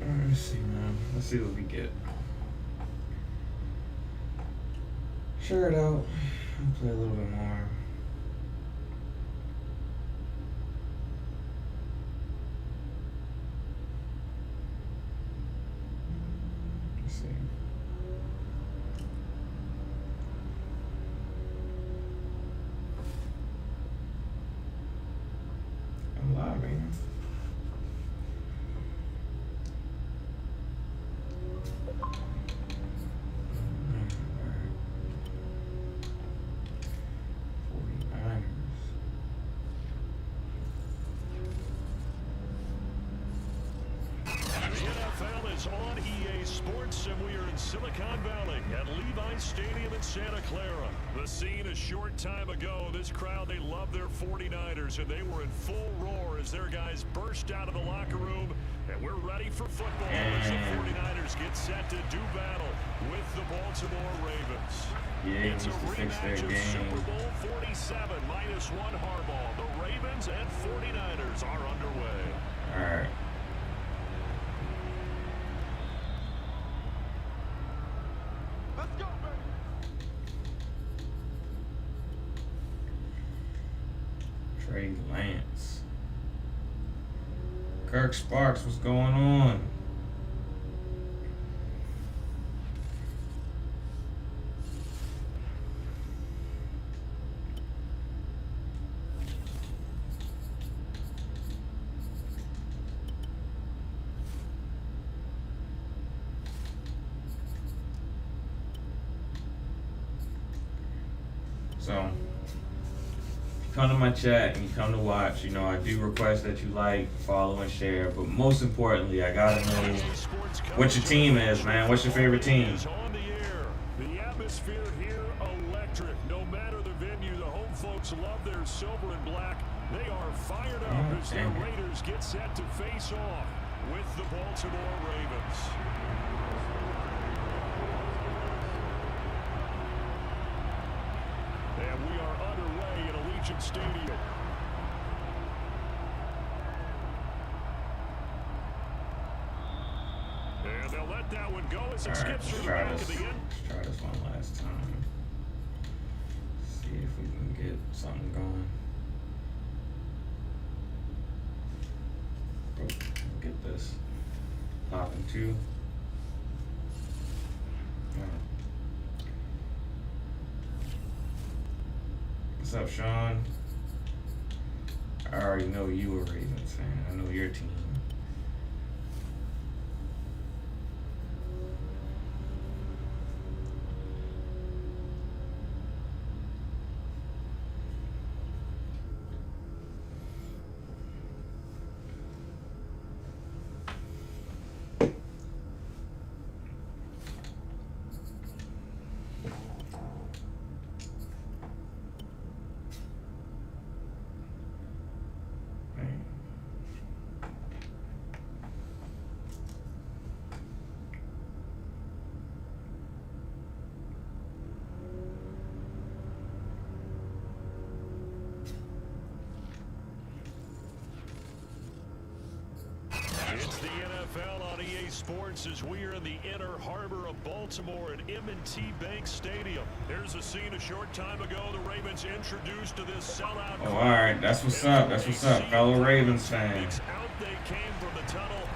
Let's see, man. Let's see what we get. Share it out. I'll play a little bit more. Let's see. I'm live, man. On EA Sports, and we are in Silicon Valley at Levi's Stadium in Santa Clara. The scene a short time ago, this crowd, they love their 49ers, and they were in full roar as their guys burst out of the locker room, and we're ready for football as the 49ers get set to do battle with the Baltimore Ravens. Yeah, it's a rematch of Super Bowl 47 -1 Harbaugh. The Ravens and 49ers are underway. All right. Trey Lance. Kirk Sparks, what's going on? So, come to my chat and you come to watch. You know, I do request that you like, follow, and share. But most importantly, I gotta know what your team is, man. What's your favorite team? The atmosphere here electric. No matter the venue, the home folks love their silver and black. They are fired up as the Raiders get set to face off with the Baltimore Ravens. And we are underway at Allegiant Stadium. And they'll let that one go as it skips through the back of the end. Let's try this one last time. See if we can get something going. Oh, get this. Popping two. What's up, Sean? I already know you a Ravens fan. I know your team. It's the NFL on EA Sports as we are in the inner harbor of Baltimore at M&T Bank Stadium. There's a scene a short time ago the Ravens introduced to this sellout. Oh, all right, that's what's up. That's what's up, fellow Ravens fans. Out they came from the tunnel.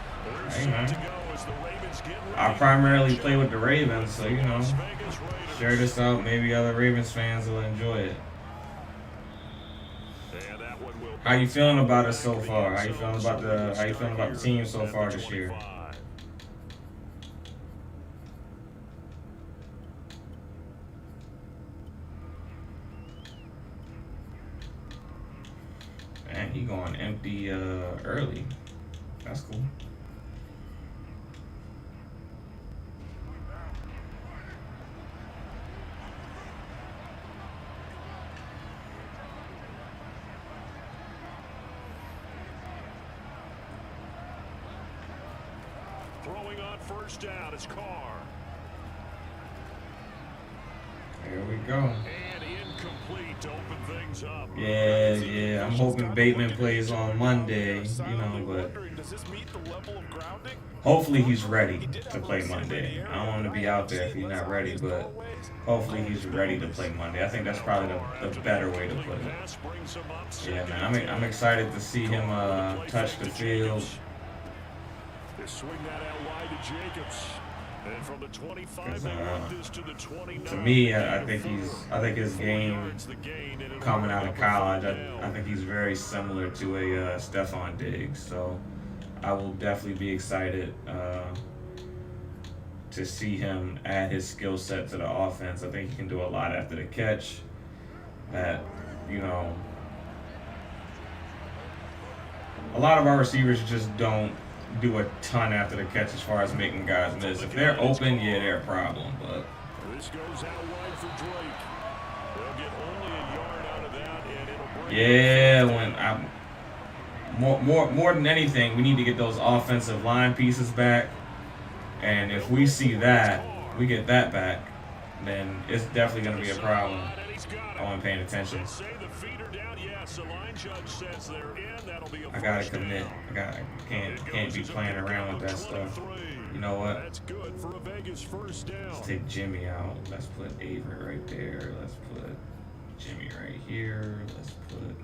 Hey, man. To go as the Ravens get ready. I primarily play with the Ravens, so you know, share this out. Maybe other Ravens fans will enjoy it. How you feeling about it so far? How you feeling about the team so far this year? Man, he going empty early. That's cool. Throwing on first down is Carr. Here we go. And in incomplete to open things up. Yeah. I'm hoping Bateman plays on Monday, you know, but hopefully he's ready to play Monday. I don't want to be out there if he's not ready, but hopefully he's ready to play Monday. I think that's probably the better way to put it. Yeah, man, I'm excited to see him touch the field. They swing that out wide to Jacobs. And from the 25 they move this to the 29. To me, I think his game coming out of college, I think he's very similar to a Stephon Diggs. So I will definitely be excited to see him add his skill set to the offense. I think he can do a lot after the catch. That, you know, a lot of our receivers just don't do a ton after the catch as far as making guys miss. If they're open, yeah, they're a problem. But this goes out wide for Drake. They'll get only a yard out of that, and it'll bring yeah, when I'm more than anything, we need to get those offensive line pieces back. And if we see that, we get that back, then it's definitely going to be a problem. I wasn't paying attention. I gotta commit. Can't be playing around with that stuff. You know what? Let's take Jimmy out. Let's put Avery right there. Let's put Jimmy right here. Let's put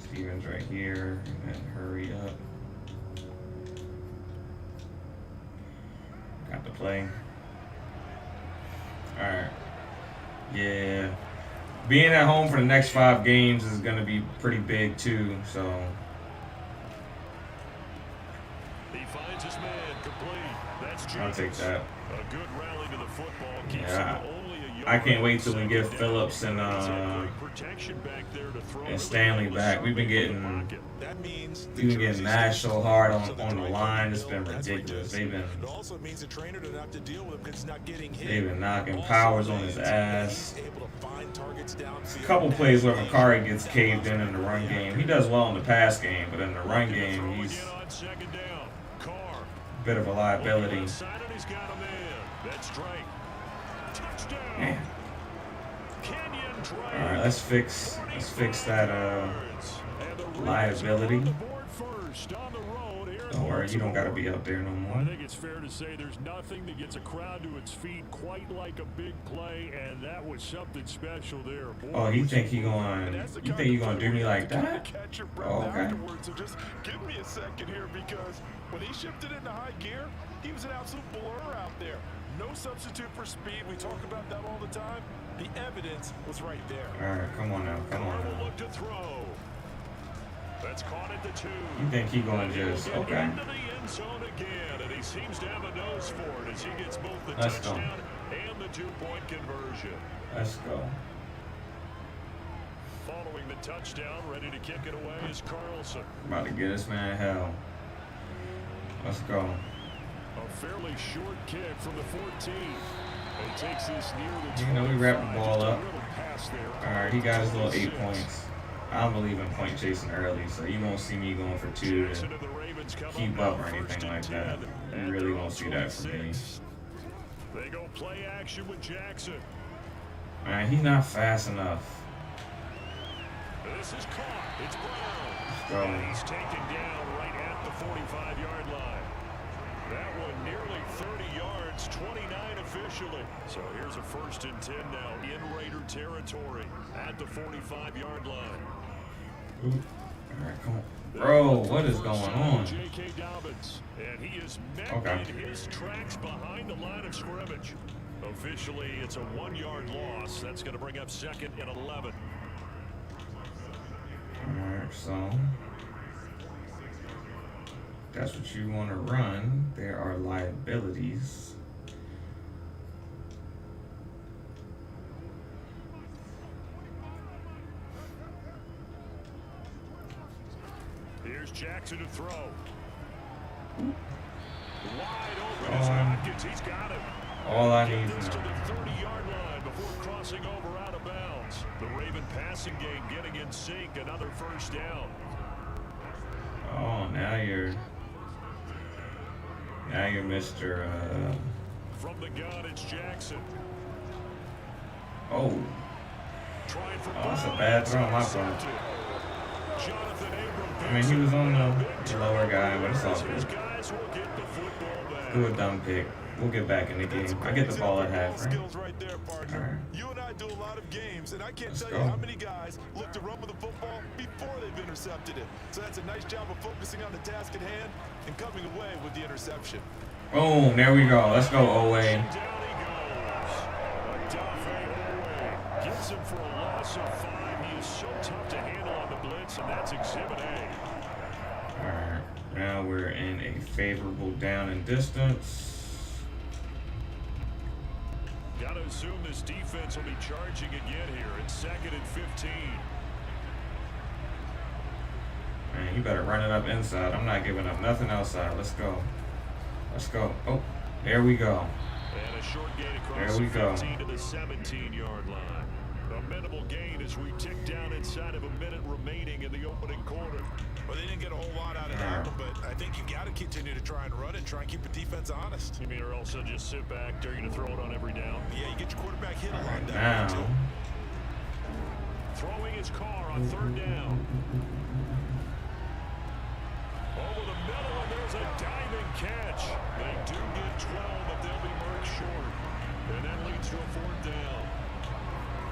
Stevens right here. And then hurry up. Got the play. All right. Yeah. Being at home for the next 5 games is going to be pretty big, too, so. He finds his man complete. That's I'll take that. A good rally to the football. Yeah. I can't wait till we get Phillips and Stanley back. We've been getting mashed so hard on the line. It's been ridiculous. They've been knocking Powers on his ass. It's a couple plays where Makari gets caved in the run game. He does well in the pass game, but in the run game, he's a bit of a liability. Man. All right, let's fix that liability. Don't worry, you don't gotta be up there no more. I think it's fair to say there's nothing that gets a crowd to its feet quite like a big play, and that was something special there. Boy, oh, you think you gonna do me like that? Oh, okay. So just give me a second here, because when he shifted into high gear, he was an absolute blur out there. No substitute for speed. We talk about that all the time. The evidence was right there. All right, come on now. Look to throw. That's caught at the 2. You think he gonna just okay? Into the end zone again, and he seems to have a nose for it as he gets both the touchdown and the 2-point conversion. Let's go. Following the touchdown, ready to kick it away is Carlson. About to get this man hell. Let's go. A fairly short kick from the 14. It takes this near the 25. You know, we wrap the ball up. All right, he got his little 8 points. I don't believe in point chasing early, so you won't see me going for 2 to keep up or anything like that. You really won't see that from me. They go play action with Jackson. Man, he's not fast enough. This is caught. It's Brown. He's taken down right at the 45-yard line. That one nearly 30 yards, 29 officially. So here's a 1st and 10 now in Raider territory at the 45-yard line. Ooh. All right, come on. Bro, what is going on? J.K. Dobbins, and he is met in his tracks behind the line of scrimmage. Officially, it's a 1-yard loss. That's going to bring up 2nd and 11. All right, so that's what you want to run. There are liabilities. Here's Jackson to throw. Wide open as Hopkins. He's got it. All I need is to the 30-yard line before crossing over out of bounds. The Raven passing game getting in sync. Another 1st down. Oh, now you're Mr. From the gun, it's Jackson. Oh, Oh, that's a bad throw on my part. I mean, he was on the lower guy, but it's all good. Good dumb pick. We'll get back in the game. I get the ball at half, right? All right. You and I do a lot of games, and I can't tell you how many guys look to run with the football before they've intercepted it. So that's a nice job of focusing on the task at hand and coming away with the interception. Boom, there we go. Let's go, Owe. Down he goes. Gets him for a loss of 5. He is so tough to handle on the blitz, and that's Exhibit A. All right. Now we're in a favorable down and distance. Got to assume this defense will be charging again here in 2nd and 15. Man, you better run it up inside. I'm not giving up nothing outside. Let's go. Let's go. Oh, there we go. And a short gain across the 15 to the 17-yard line. A minimal gain as we tick down inside of a minute remaining in the opening quarter. Well, they didn't get a whole lot out of that, but I think you got to continue to try and run it, try and keep the defense honest. You mean or also just sit back, dare you to throw it on every down? Yeah, you get your quarterback hit a lot Right down now. Throwing his car on 3rd down. Over the middle, and there's a diving catch. They do get 12, but they'll be marked short. And that leads to a 4th down.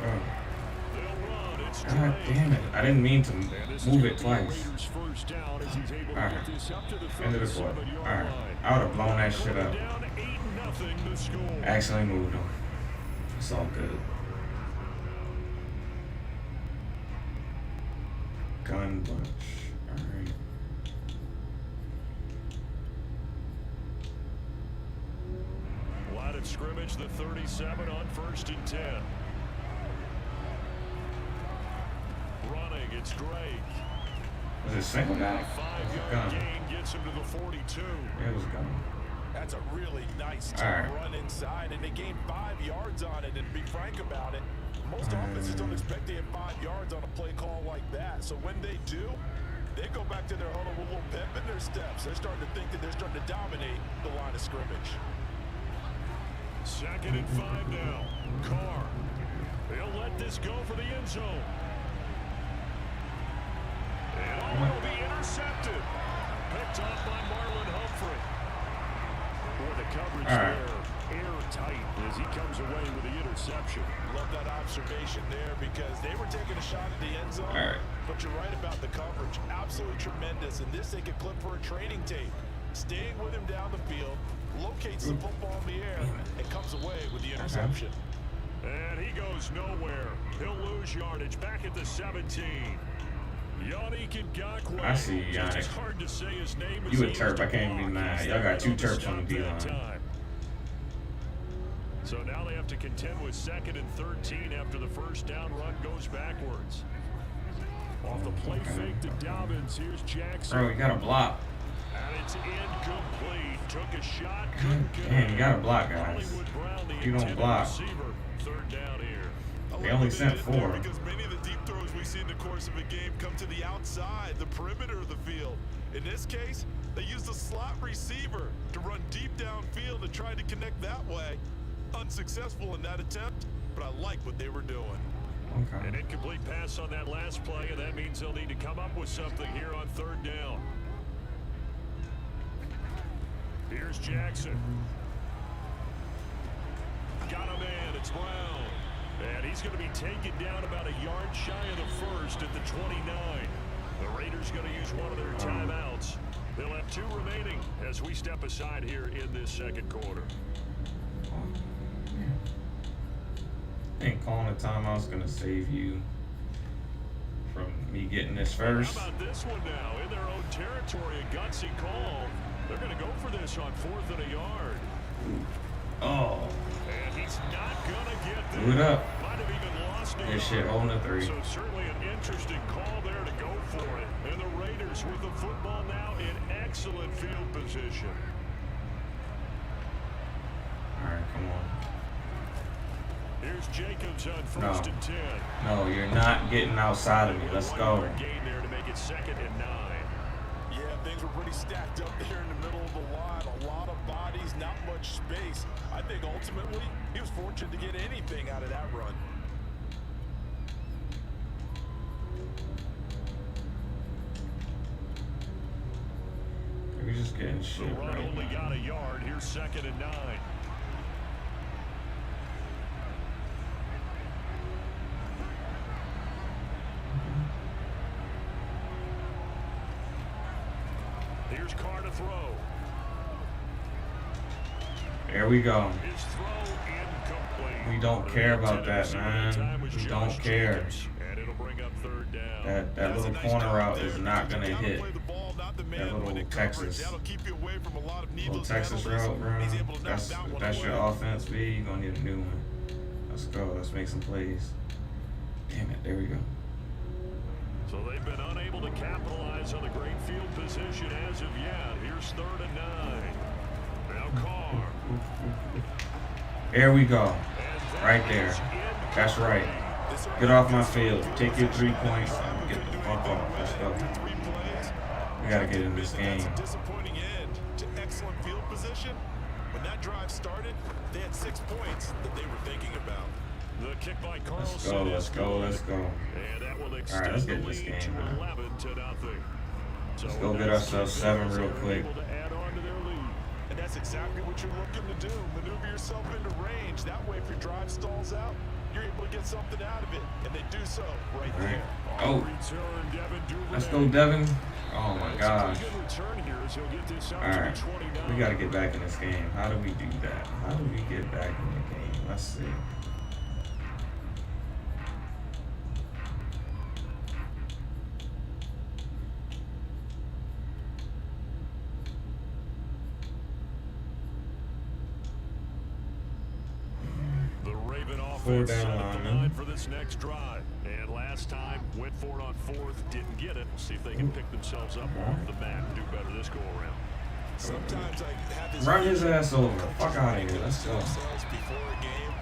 They'll run. It's God damn it. I didn't mean to move it twice. Alright. End of the quarter. Alright. I would have blown that shit up. Accidentally moved him. It's all good. Gun bunch. Alright. Line of scrimmage, the 37 on 1st and 10. Running, it's Drake. Was it single guy? 5-yard gain gets him to the 42. It was gun. That's a really nice run inside, and they gained 5 yards on it. And to be frank about it, most offenses don't expect to hit 5 yards on a play call like that. So when they do, they go back to their huddle with a little pep in their steps. They're starting to think that they're starting to dominate the line of scrimmage. 2nd and 5 now. Carr. He'll let this go for the end zone. And will be intercepted. Picked off by Marlon Humphrey. Boy, the coverage there, airtight as he comes away with the interception. Love that observation there because they were taking a shot at the end zone. But you're right about the coverage. Absolutely tremendous. And this they could clip for a training tape. Staying with him down the field, locates the football in the air, and comes away with the interception. And he goes nowhere. He'll lose yardage back at the 17. I see Yannick. You a Terp, I can't be mad. Y'all got 2 Terps on the D-line. So now they have to contend with 2nd and 13 after the first down run goes backwards. Off the play fake to Dobbins, here's Jackson. Bro, you got to block. And it's incomplete. Took a shot. Man, you got to block, guys. If you don't block. 3rd down here. They only sent 4. Because many of the deep throws we see in the course of a game come to the outside, the perimeter of the field. In this case, they used a slot receiver to run deep downfield and try to connect that way. Unsuccessful in that attempt, but I like what they were doing. Okay. An incomplete pass on that last play, and that means they'll need to come up with something here on 3rd down. Here's Jackson. Got a man, it's Brown. And he's going to be taken down about a yard shy of the 1st at the 29. The Raiders going to use one of their timeouts. They'll have 2 remaining as we step aside here in this 2nd quarter. I think calling a timeout's going to save you from me getting this first. How about this one now? In their own territory, a gutsy call. They're going to go for this on 4th and a yard. Oh. And he's not going to get there. Do it up. Might have even lost it. Good shit, holding a 3. So certainly an interesting call there to go for it. And the Raiders with the football now in excellent field position. All right, come on. Here's Jacobs on 1st and 10. No, you're not getting outside of me. Let's go. Gain there to make it 2nd and 9. Yeah, things were pretty stacked up there in the middle of the line. A lot of bodies, not much space. I think ultimately he was fortunate to get anything out of that run. We just getting The shit run right only now. got a yard. Here's 2nd and 9. Here's Carr to throw. There we go. His throw incomplete. We don't care about that, man. We don't care. And it'll bring up 3rd down. That little corner route is not gonna hit. That little Texas route, bro. If that's your offense, B, you're gonna need a new one. Let's go. Let's make some plays. Damn it. There we go. So they've been unable to capitalize on the great field position as of yet. Here's 3rd and 9. Now Carr. There we go. Right there. That's right. Get off my field. Take your 3 points and get the fuck off. Let's go. We gotta get in this game. Disappointing end to excellent field position. When that drive started, they had 6 points that they were thinking about. The kick by Carlson. Let's go. Let's go. Let's go. And that will extend let's the get this lead game, to man. 11-0. Let's go get ourselves 7 real quick. Able to add on to their lead. And that's exactly what you're looking to do. Maneuver yourself into range. That way, if your drive stalls out, you're able to get something out of it. And they do so right there. Oh. Return, Devin Duvernay. Let's go, Devin. Oh my gosh. It's a good return here as he'll get this out Alright. to the 29. We gotta get back in this game. How do we do that? How do we get back in the game? Let's see. The Raven 4 offense down set up the lineman. line for this next drive. And last time, went for it on 4th, didn't get it. See if they can pick themselves up off the mat and do better this go around. Sometimes I have this Run his ass over. Fuck out of here. Let's go. themselves before a game.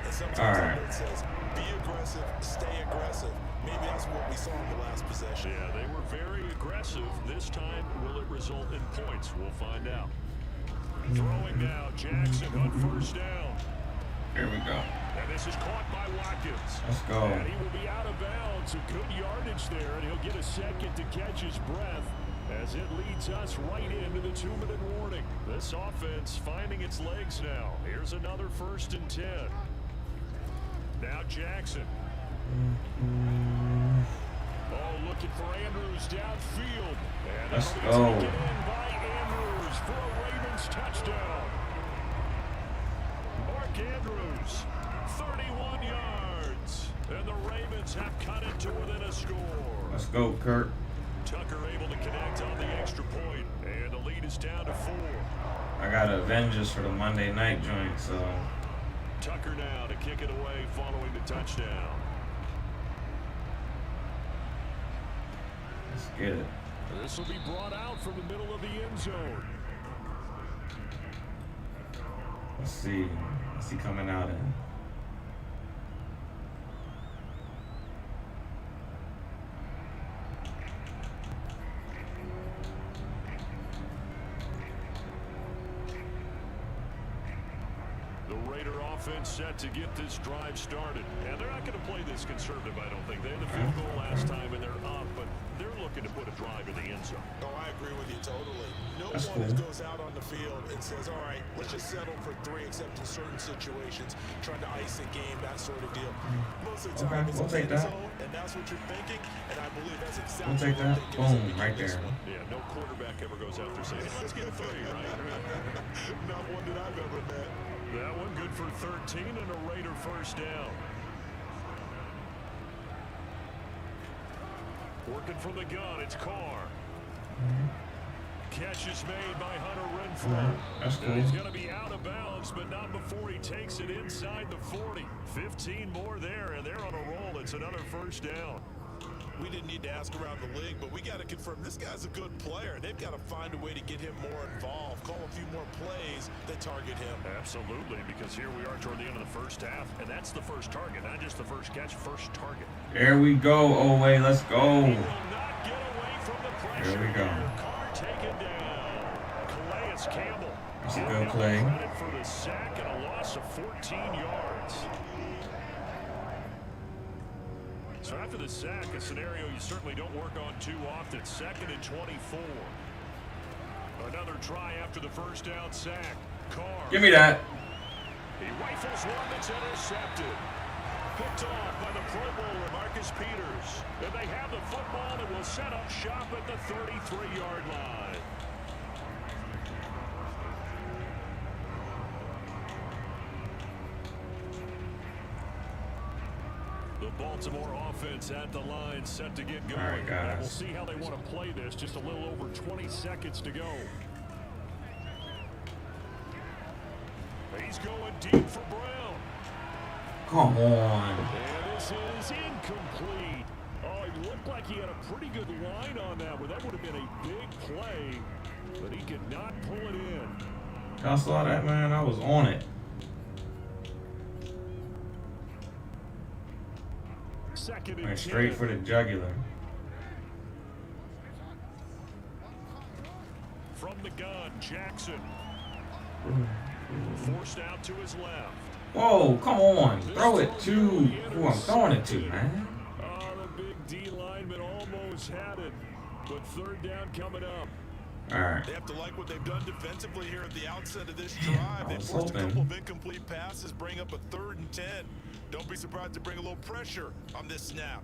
And sometimes Alright. it says, be aggressive, stay aggressive. Maybe that's what we saw in the last possession. Yeah, they were very aggressive. This time, will it result in points? We'll find out. Throwing now, Jackson on 1st down. Here we go. And this is caught by Watkins. Let's go. And he will be out of bounds. A good yardage there, and he'll get a second to catch his breath as it leads us right into the 2-minute warning. This offense finding its legs now. Here's another 1st and 10. Now Jackson. Oh, looking for Andrews downfield. And Let's that'll be go. taken in by Andrews for a Ravens touchdown. Mark Andrews, 31 yards. And the Ravens have cut it to within a score. Let's go, Kurt. Tucker able to connect on the extra point, and the lead is down to 4. I got Avengers for the Monday night joint, so Tucker now to kick it away following the touchdown. let's get it. This will be brought out from the middle of the end zone. Let's see. What's he coming out in? The Raider offense set to get this drive started. And they're not going to play this conservative, I don't think. They had the field goal last time, and they're up, but they're looking to put a drive in the end zone. Oh, I agree with you totally. No That's one cool. goes out on the field and says, all right, let's just settle for 3 except in certain situations, trying to ice a game, that sort of deal. Most of the time, Okay, it's we'll a take that. zone, and that's what you're thinking, and I believe that's exactly We'll take what that. they're thinking as they Boom, begin right this there. one. Yeah, no quarterback ever goes out there saying, let's get 3, right? Not one that I've ever met. That one good for 13 and a Raider 1st down. Working from the gun, it's Carr. Catch is made by Hunter Renfrow. That's Now he's cool. going to be out of bounds, but not before he takes it inside the 40. 15 more there, and they're on a roll. It's another 1st down. We didn't need to ask around the league, but we got to confirm this guy's a good player. They've got to find a way to get him more involved, call a few more plays that target him. Absolutely, because here we are toward the end of the 1st half, and that's the first target, not just the first catch, first target. There we go. Oh wait, let's go. He will not get away from the pressure. There we go. Carr taken down. Calais Campbell. That's a Giving good him play. Credit for the sack and a loss of 14 yards. So after the sack, a scenario you certainly don't work on too often. 2nd and 24. Another another try after the first down sack. Carr. Give me that. He rifles one that's intercepted. Picked off by the Pro Bowler, Marcus Peters. And they have the football and will set up shop at the 33-yard line. The Baltimore offense at the line set to get going. All right, guys. We'll see how they want to play this. Just a little over 20 seconds to go. He's going deep for Brown. Come on. And this is incomplete. Oh, he looked like he had a pretty good line on that one. That would have been a big play, but he could not pull it in. Y'all saw that, man? I was on it. Second and Went straight 10. for the jugular. From the gun, Jackson. Forced out to his left. Whoa, come on. Throw it to who I'm throwing it to, man. Oh, the big D lineman almost had it, but third down coming up. All right. They have to like what they've done defensively here at the outset of this drive. They was forced a hoping. couple of incomplete passes, bring up a 3rd and 10. Don't be surprised to bring a little pressure on this snap.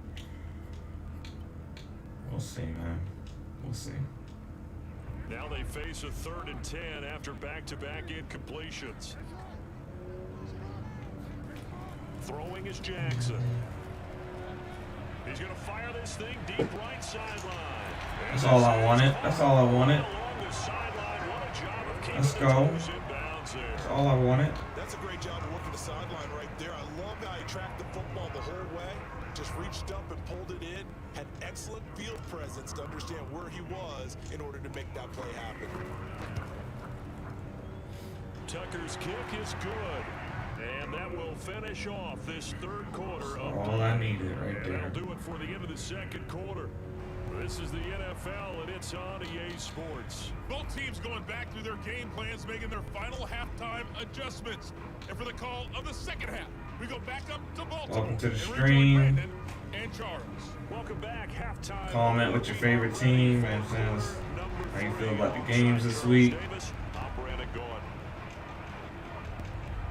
We'll see, man. We'll see. Now they face a 3rd and 10 after back-to-back incompletions. Throwing is Jackson. He's going to fire this thing deep right sideline. That's all I wanted. That's all I wanted. Let's go. That's all I wanted. That's a great job of working the sideline right there. I love how he tracked the football the whole way. Just reached up and pulled it in. Had excellent field presence to understand where he was in order to make that play happen. Tucker's kick is good. And that will finish off this 3rd quarter of All I needed right there. That'll do it for the end of the 2nd quarter. This is the NFL, and it's on EA Sports. Both teams going back through their game plans, making their final halftime adjustments. And for the call of the 2nd half, we go back up to Baltimore. Welcome to the and rejoin stream. Brandon and Charles. Welcome back, halftime. Comment with your favorite team and says how you feel about the games this week.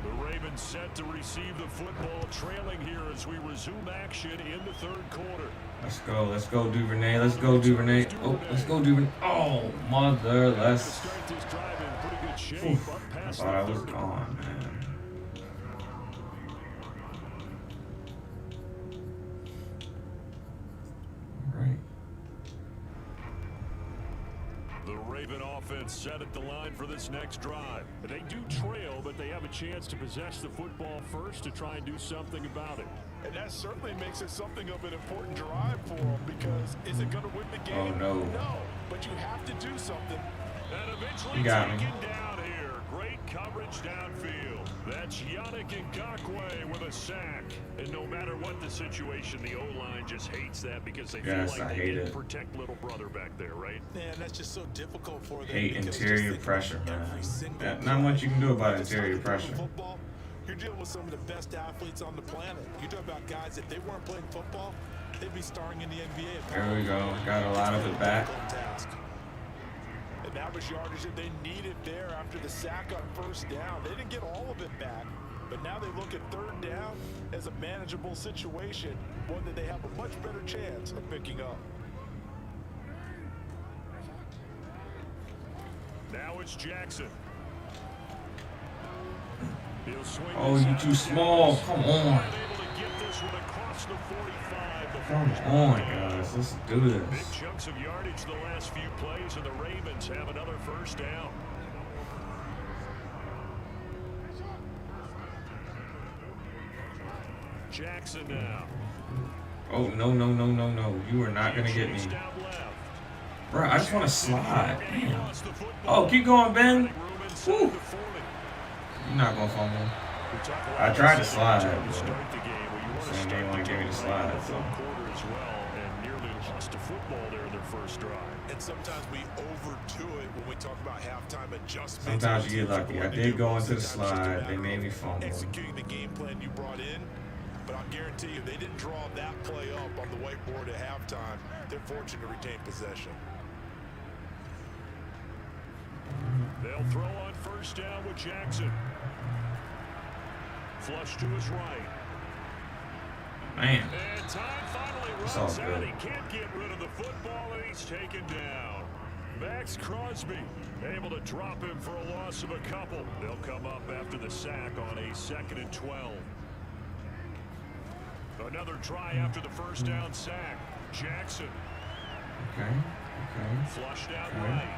The Ravens set to receive the football, trailing here as we resume action in the 3rd quarter. Let's go. Let's go, Duvernay. Let's go, Duvernay. Oh, let's go, Duvernay. Oh, mother. Let's. Oof, I thought I was gone, man. All right. The Raven offense set at the line for this next drive. They do trail, but they have a chance to possess the football first to try and do something about it. And that certainly makes it something of an important drive for them, because is it going to win the game? Oh, no. No, but you have to do something. And eventually You got me. taken down here. Great coverage downfield. That's Yannick Ngakoue with a sack. And no matter what the situation, the O-line just hates that because they Yes, feel like I they hate can it. protect little brother back there, right? Man, that's just so difficult for them. Hate because just interior think pressure, about man. every single Not play. much you can do about It's interior like pressure. football, you're dealing with some of the best athletes on the planet. You talk about guys, if they weren't playing football, they'd be starring in the NBA. There we go. Got a lot of it back. And average yardage that they needed there after the sack on 1st down. They didn't get all of it back, but now they look at 3rd down as a manageable situation, one that they have a much better chance of picking up. Now it's Jackson. He'll swing Oh, this you out too to small. Davis. Come on. Able to get this one across the 45 before Come it's on, brought down. guys. Let's do Big this. chunks of yardage the last few plays, and the Ravens have another 1st down. Jackson now. Oh, no, no, no, no, no. You are not going to get me. Chase down left. Bro, I just want to slide. And he Damn. lost the football. Oh, keep going, Ben. Room inside Woo. the 40. You're not going to fumble. We talk a lot I tried about to slide, to but start the game. Well, you want to saying they start wanna the give me game the right in slide, the so. 4th quarter as well, and nearly lost a football there in their 1st drive. And sometimes we overdo it when we talk about halftime adjustments. Sometimes you get lucky. I did go into the Sometimes it's just a slide. They matter made of me fumble. executing the game plan you brought in. But I'll guarantee you, they didn't draw that play up on the whiteboard at halftime. They're fortunate to retain possession. throw on first down with Jackson. Flush to his right. Man. And time finally runs out. He can't get rid of the football, and he's taken down. Max Crosby able to drop him for a loss of a couple. They'll come up after the sack on a 2nd and 12. Another try after the first down sack. Jackson. Okay. Flushed out right.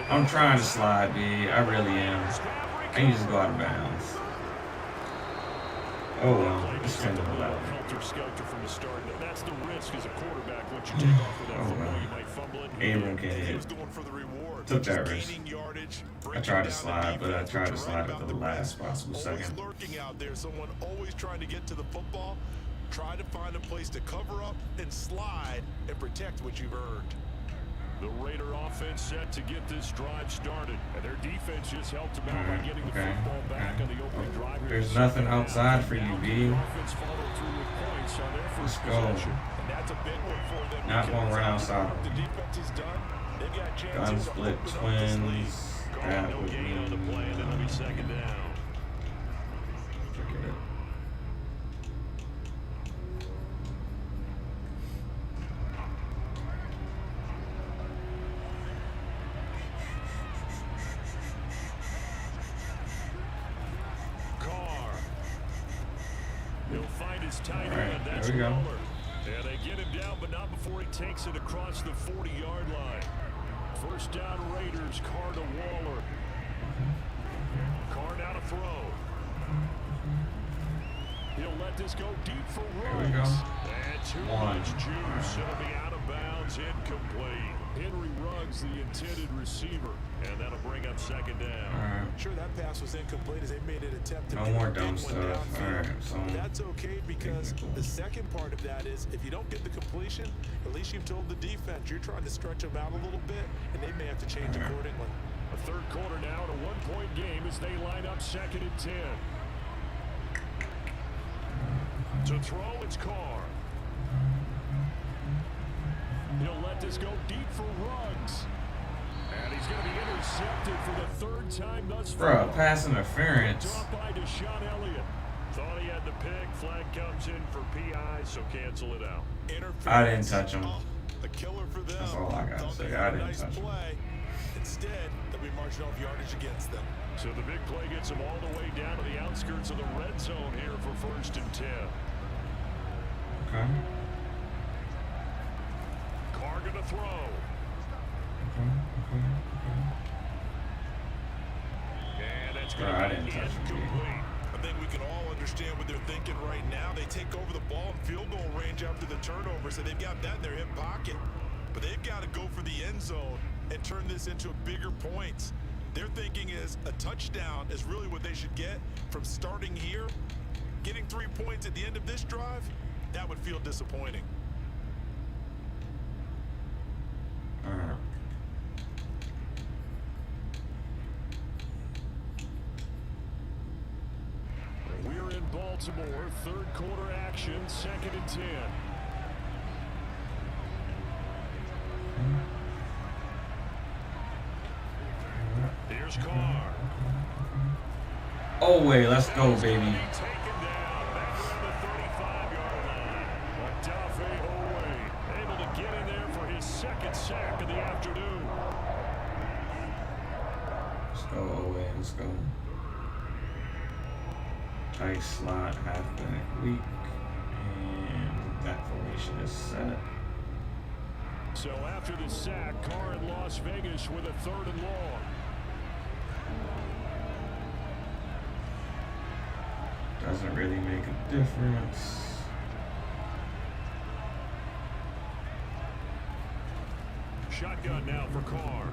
I'm trying to slide, B. I really am. I need to go out of bounds. Oh well, it's 10 to 11. From the start. That's the risk as a quarterback. Once you take off with that football, you might fumble it. Abram can hit. Took that risk. I tried to slide, but I tried to slide at the last possible second. Lurking out there, someone always trying to get to the football. Try to find a place to cover up and slide and protect what you've earned. The Raider offense set to get this drive started, and their defense just helped them out by getting the football back on the opening drive. There's nothing outside for you, B. Let's go. Not gonna run outside. Gun split twins. That would mean on the play, and that'll be 2nd down. Forget it. Tight end, that's there we go. Yeah, they get him down, but not before he takes it across the 40-yard line. First down, Raiders. Carr to Waller. Carr now to throw. He'll let this go deep for Ruggs. There we go. And too much juice. It'll be out of bounds, incomplete. Henry Ruggs, the intended receiver, and that'll bring up 2nd down. Sure, that pass was incomplete as they made an attempt to no more dumb stuff. Alright, so that's okay because the second part of that is if you don't get the completion, at least you've told the defense you're trying to stretch them out a little bit, and they may have to change accordingly. A third quarter now and a 1-point game as they line up 2nd and 10. To throw, it's Carr. He'll let this go deep for Ruggs. And he's going to be intercepted for the 3rd time thus far. Bro, pass interference. Dropped by Deshaun Elliott. Thought he had the pick. Flag comes in for PI, so cancel it out. I didn't touch him. A killer for them. That's all I got to say. I didn't touch him. Instead, they'll be marching off yardage against them. So the big play gets them all the way down to the outskirts of the red zone here for 1st and 10. Okay. Carr gonna throw. And that's gonna be incomplete. I think we can all understand what they're thinking right now. They take over the ball in field goal range after the turnover, so they've got that in their hip pocket. But they've got to go for the end zone and turn this into bigger points. Their thinking is a touchdown is really what they should get from starting here. Getting 3 points at the end of this drive, that would feel disappointing. We're in Baltimore, 3rd quarter action, 2nd and 10. Here's Carr. Oh wait, let's go, baby. Able to get in there for his 2nd sack of the afternoon. Let's go, Owe. Let's go. Tight slot, halfback weak, and that formation is set. So after the sack, Carr in Las Vegas with a 3rd and long. Doesn't really make a difference. Shotgun now for Carr.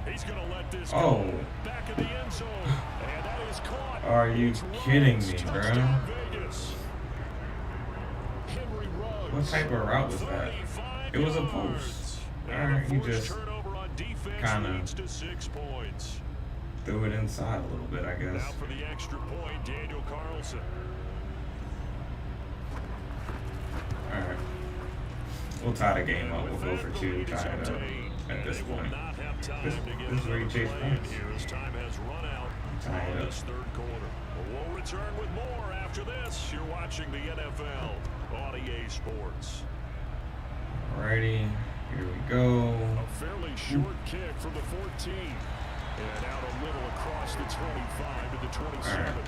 He's going to let this go back of the end zone. And that is caught. Are you kidding me, bro? What type of route was that? It was a post. Alright, he just kind of threw it inside a little bit, I guess. Now for the extra point, Daniel Carlson. Alright. We'll tie the game up. We'll go for 2. Tie it up. at this They will point. not have time This to get is where you another chase play in points. here as time has run out Tie it on up. this third quarter. We'll return with more after this. You're watching the NFL on EA Sports. Alrighty, here we go. A fairly short kick from the 14. And out a little across the 25 to the 27. All right.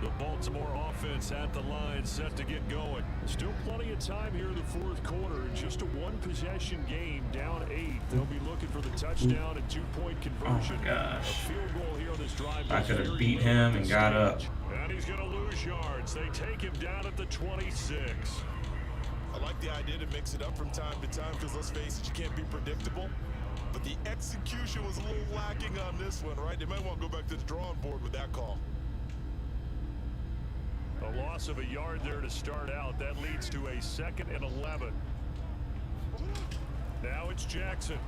The Baltimore offense at the line set to get going. Still plenty of time here in the fourth quarter. Just a one-possession game, down 8. They'll be looking for the touchdown and two-point conversion. Oh my gosh. A field goal here on this drive. I could have beat him and got up. And he's going to lose yards. They take him down at the 26. I like the idea to mix it up from time to time because let's face it, you can't be predictable. But the execution was a little lacking on this one, right? They might want to go back to the drawing board with that call. A loss of a yard there to start out. That leads to a 2nd and 11. Now it's Jackson.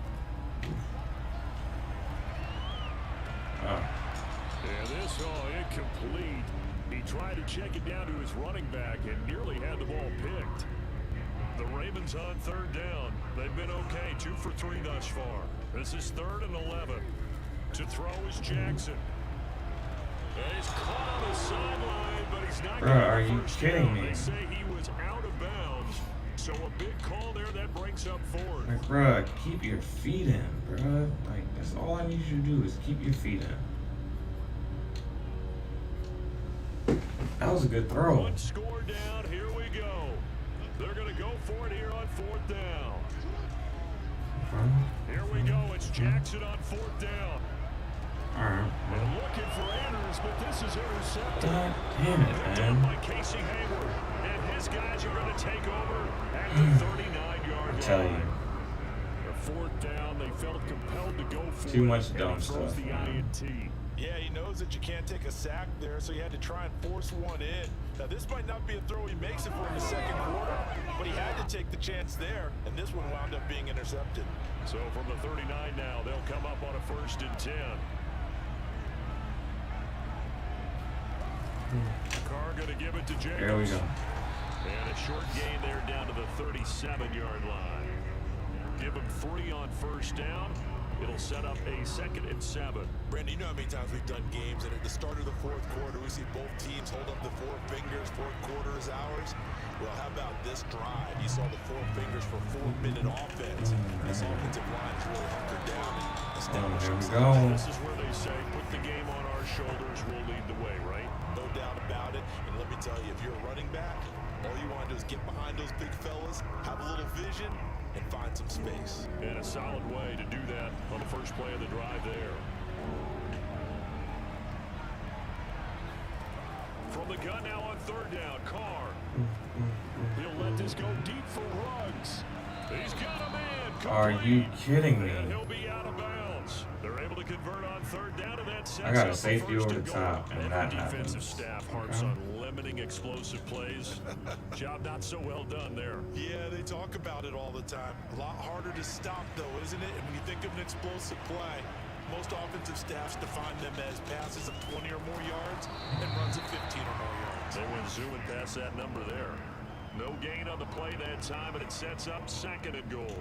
And this, incomplete. He tried to check it down to his running back and nearly had the ball picked. The Ravens on 3rd down. They've been okay, 2 for 3 thus far. This is 3rd and 11. To throw is Jackson. And he's caught on the sideline, but he's not Bruh, are you kidding me? They say he was out of bounds. So a big call there that brings up 4th. Like, bruh, keep your feet in, bruh. Like, that's all I need you to do is keep your feet in. That was a good throw. One score down, here we go. They're going to go for it here on 4th down. Here we go, it's Jackson on 4th down. Alright. And looking for Anders, but this is intercepted. God damn it, Picked up man. by Casey Hayward. And his guys are going to take over at the 39-yard line. I tell you. The 4th down, they felt compelled to go for Too it, much and dumb he throws stuff, the man. INT. Yeah, he knows that you can't take a sack there, so he had to try and force one in. Now, this might not be a throw he makes it for in the 2nd quarter, but he had to take the chance there, and this one wound up being intercepted. So from the 39 now, they'll come up on a 1st and 10. Carr going to give it to Jacobs. There we go. And a short gain there down to the 37-yard line. Give him 3 on 1st down. It'll set up a 2nd and 7. Brandon, you know how many times we've done games, and at the start of the 4th quarter, we see both teams hold up the 4 fingers, 4th quarter is ours. Well, how about this drive? You saw the 4 fingers for 4-minute offense. This offensive line is really hunkered down and established. There we go. This is where they say, put the game on our shoulders, we'll lead the way, right? No doubt about it. And let me tell you, if you're a running back, all you want to do is get behind those big fellas, have a little vision, and find some space. And a solid way to do that on the first play of the drive there. From the gun now on 3rd down, Carr. He'll let this go deep for Ruggs. He's got a man. Are you kidding me? And he'll be out of bounds. They're able to convert on 3rd down, and that sets I got a up safety first over and the goal. top, and Every that defensive happens. staff harps on limiting explosive plays. Job not so well done there. Yeah, they talk about it all the time. A lot harder to stop, though, isn't it? And when you think of an explosive play, most offensive staffs define them as passes of 20 or more yards and runs of 15 or more yards. They went zooming past that number there. No gain on the play that time, and it sets up 2nd and goal.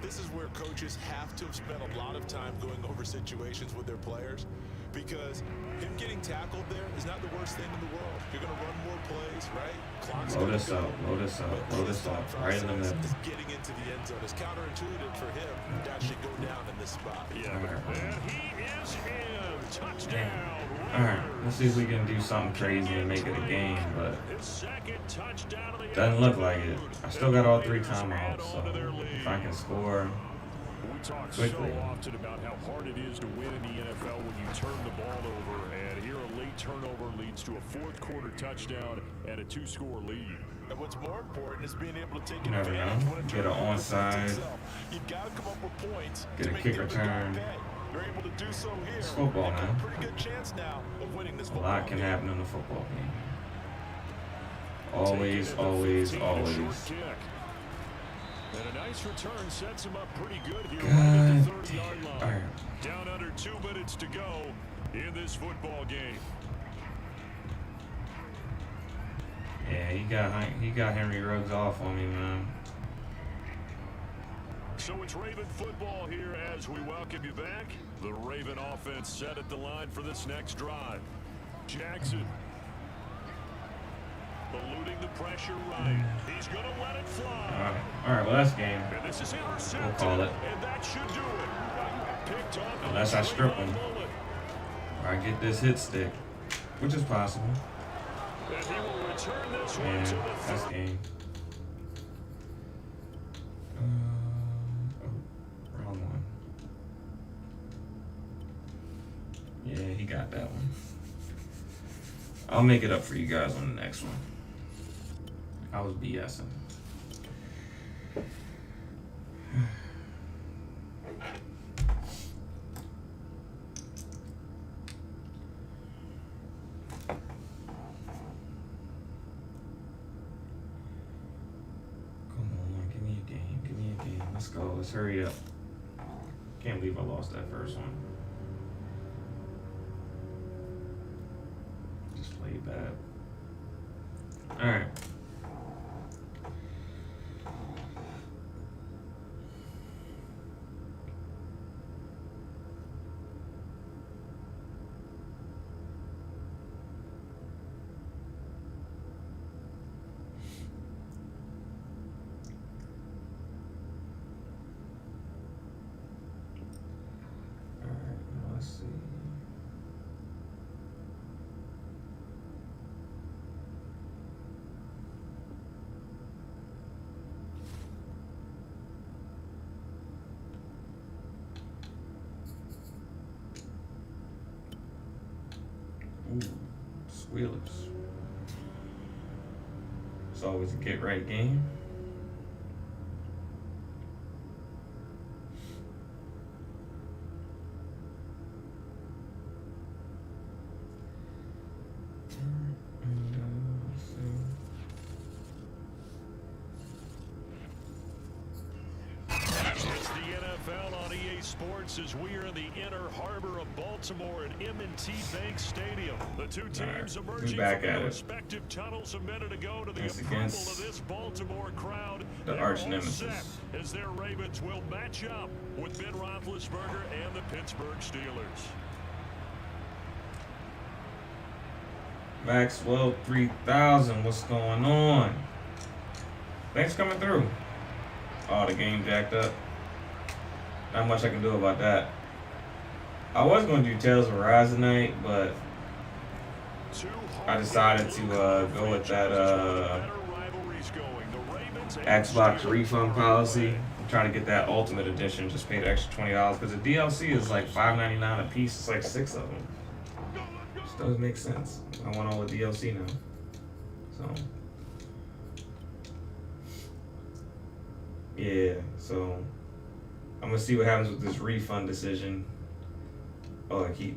This is where coaches have to have spent a lot of time going over situations with their players, because him getting tackled there is not the worst thing in the world. You're going to run more plays, right? Clock's Load gonna us go. up, load us up, But load his us up. thought Right in the process middle. is getting into the end zone. It's counterintuitive for him to actually go down in this spot. Yeah, and he is in. Touchdown. Alright, let's see if we can do something crazy and make it a game, but His 2nd touchdown of the doesn't look like it. I still got all 3 Raiders add timeouts, on so to their if I lead. can score We talk quickly. so often about how hard it is to win in the NFL when you turn the ball over, and here a late turnover leads to a 4th quarter touchdown and a 2-score lead. And what's more important is being able to take You never advantage know. when a Get an turnover onside. presents itself. You've got to come up with points Get to a make kick the other return. guy pay. You're able to do so here. It's football, You've got man. a pretty good chance now of winning this a football lot can game. happen in a football game. Always, Taking it at the always, 15, a always. short kick. And a nice return sets him up pretty good here. God Right at the 30-yard line. All right. Down under 2 minutes to go in this football game. Yeah, he got Henry Ruggs off on me, man. So it's Raven football here as we welcome you back. The Raven offense set at the line for this next drive. Jackson eluding the pressure right. He's going to let it fly. All right, well, that's game. And this is intercepted. We'll call it. And that should do it. Picked up. Unless I strip him. Or I get this hit stick, which is possible. And he will return this one Man, to the that's game. Wrong one. Yeah, he got that one. I'll make it up for you guys on the next one. I was BSing. Let's go. Let's hurry up. Can't believe I lost that first one. Just played bad. All right. Let's see. Ooh, squealers. It's always a get right game. Sports as we are in the inner harbor of Baltimore at M&T Bank Stadium. The two teams emerging from their respective tunnels a minute ago to the approval of this Baltimore crowd. The arch nemesis. As their Ravens will match up with Ben Roethlisberger and the Pittsburgh Steelers. Maxwell 3000, what's going on? Thanks for coming through. Oh, the game jacked up. Not much I can do about that. I was going to do Tales of Arise tonight, but I decided to go with that Xbox refund policy. I'm trying to get that Ultimate Edition. Just paid extra $20 because the DLC is like $5.99 a piece. It's like 6 of them. Just doesn't make sense. I want all the DLC now. So yeah, so I'm gonna see what happens with this refund decision. Oh, he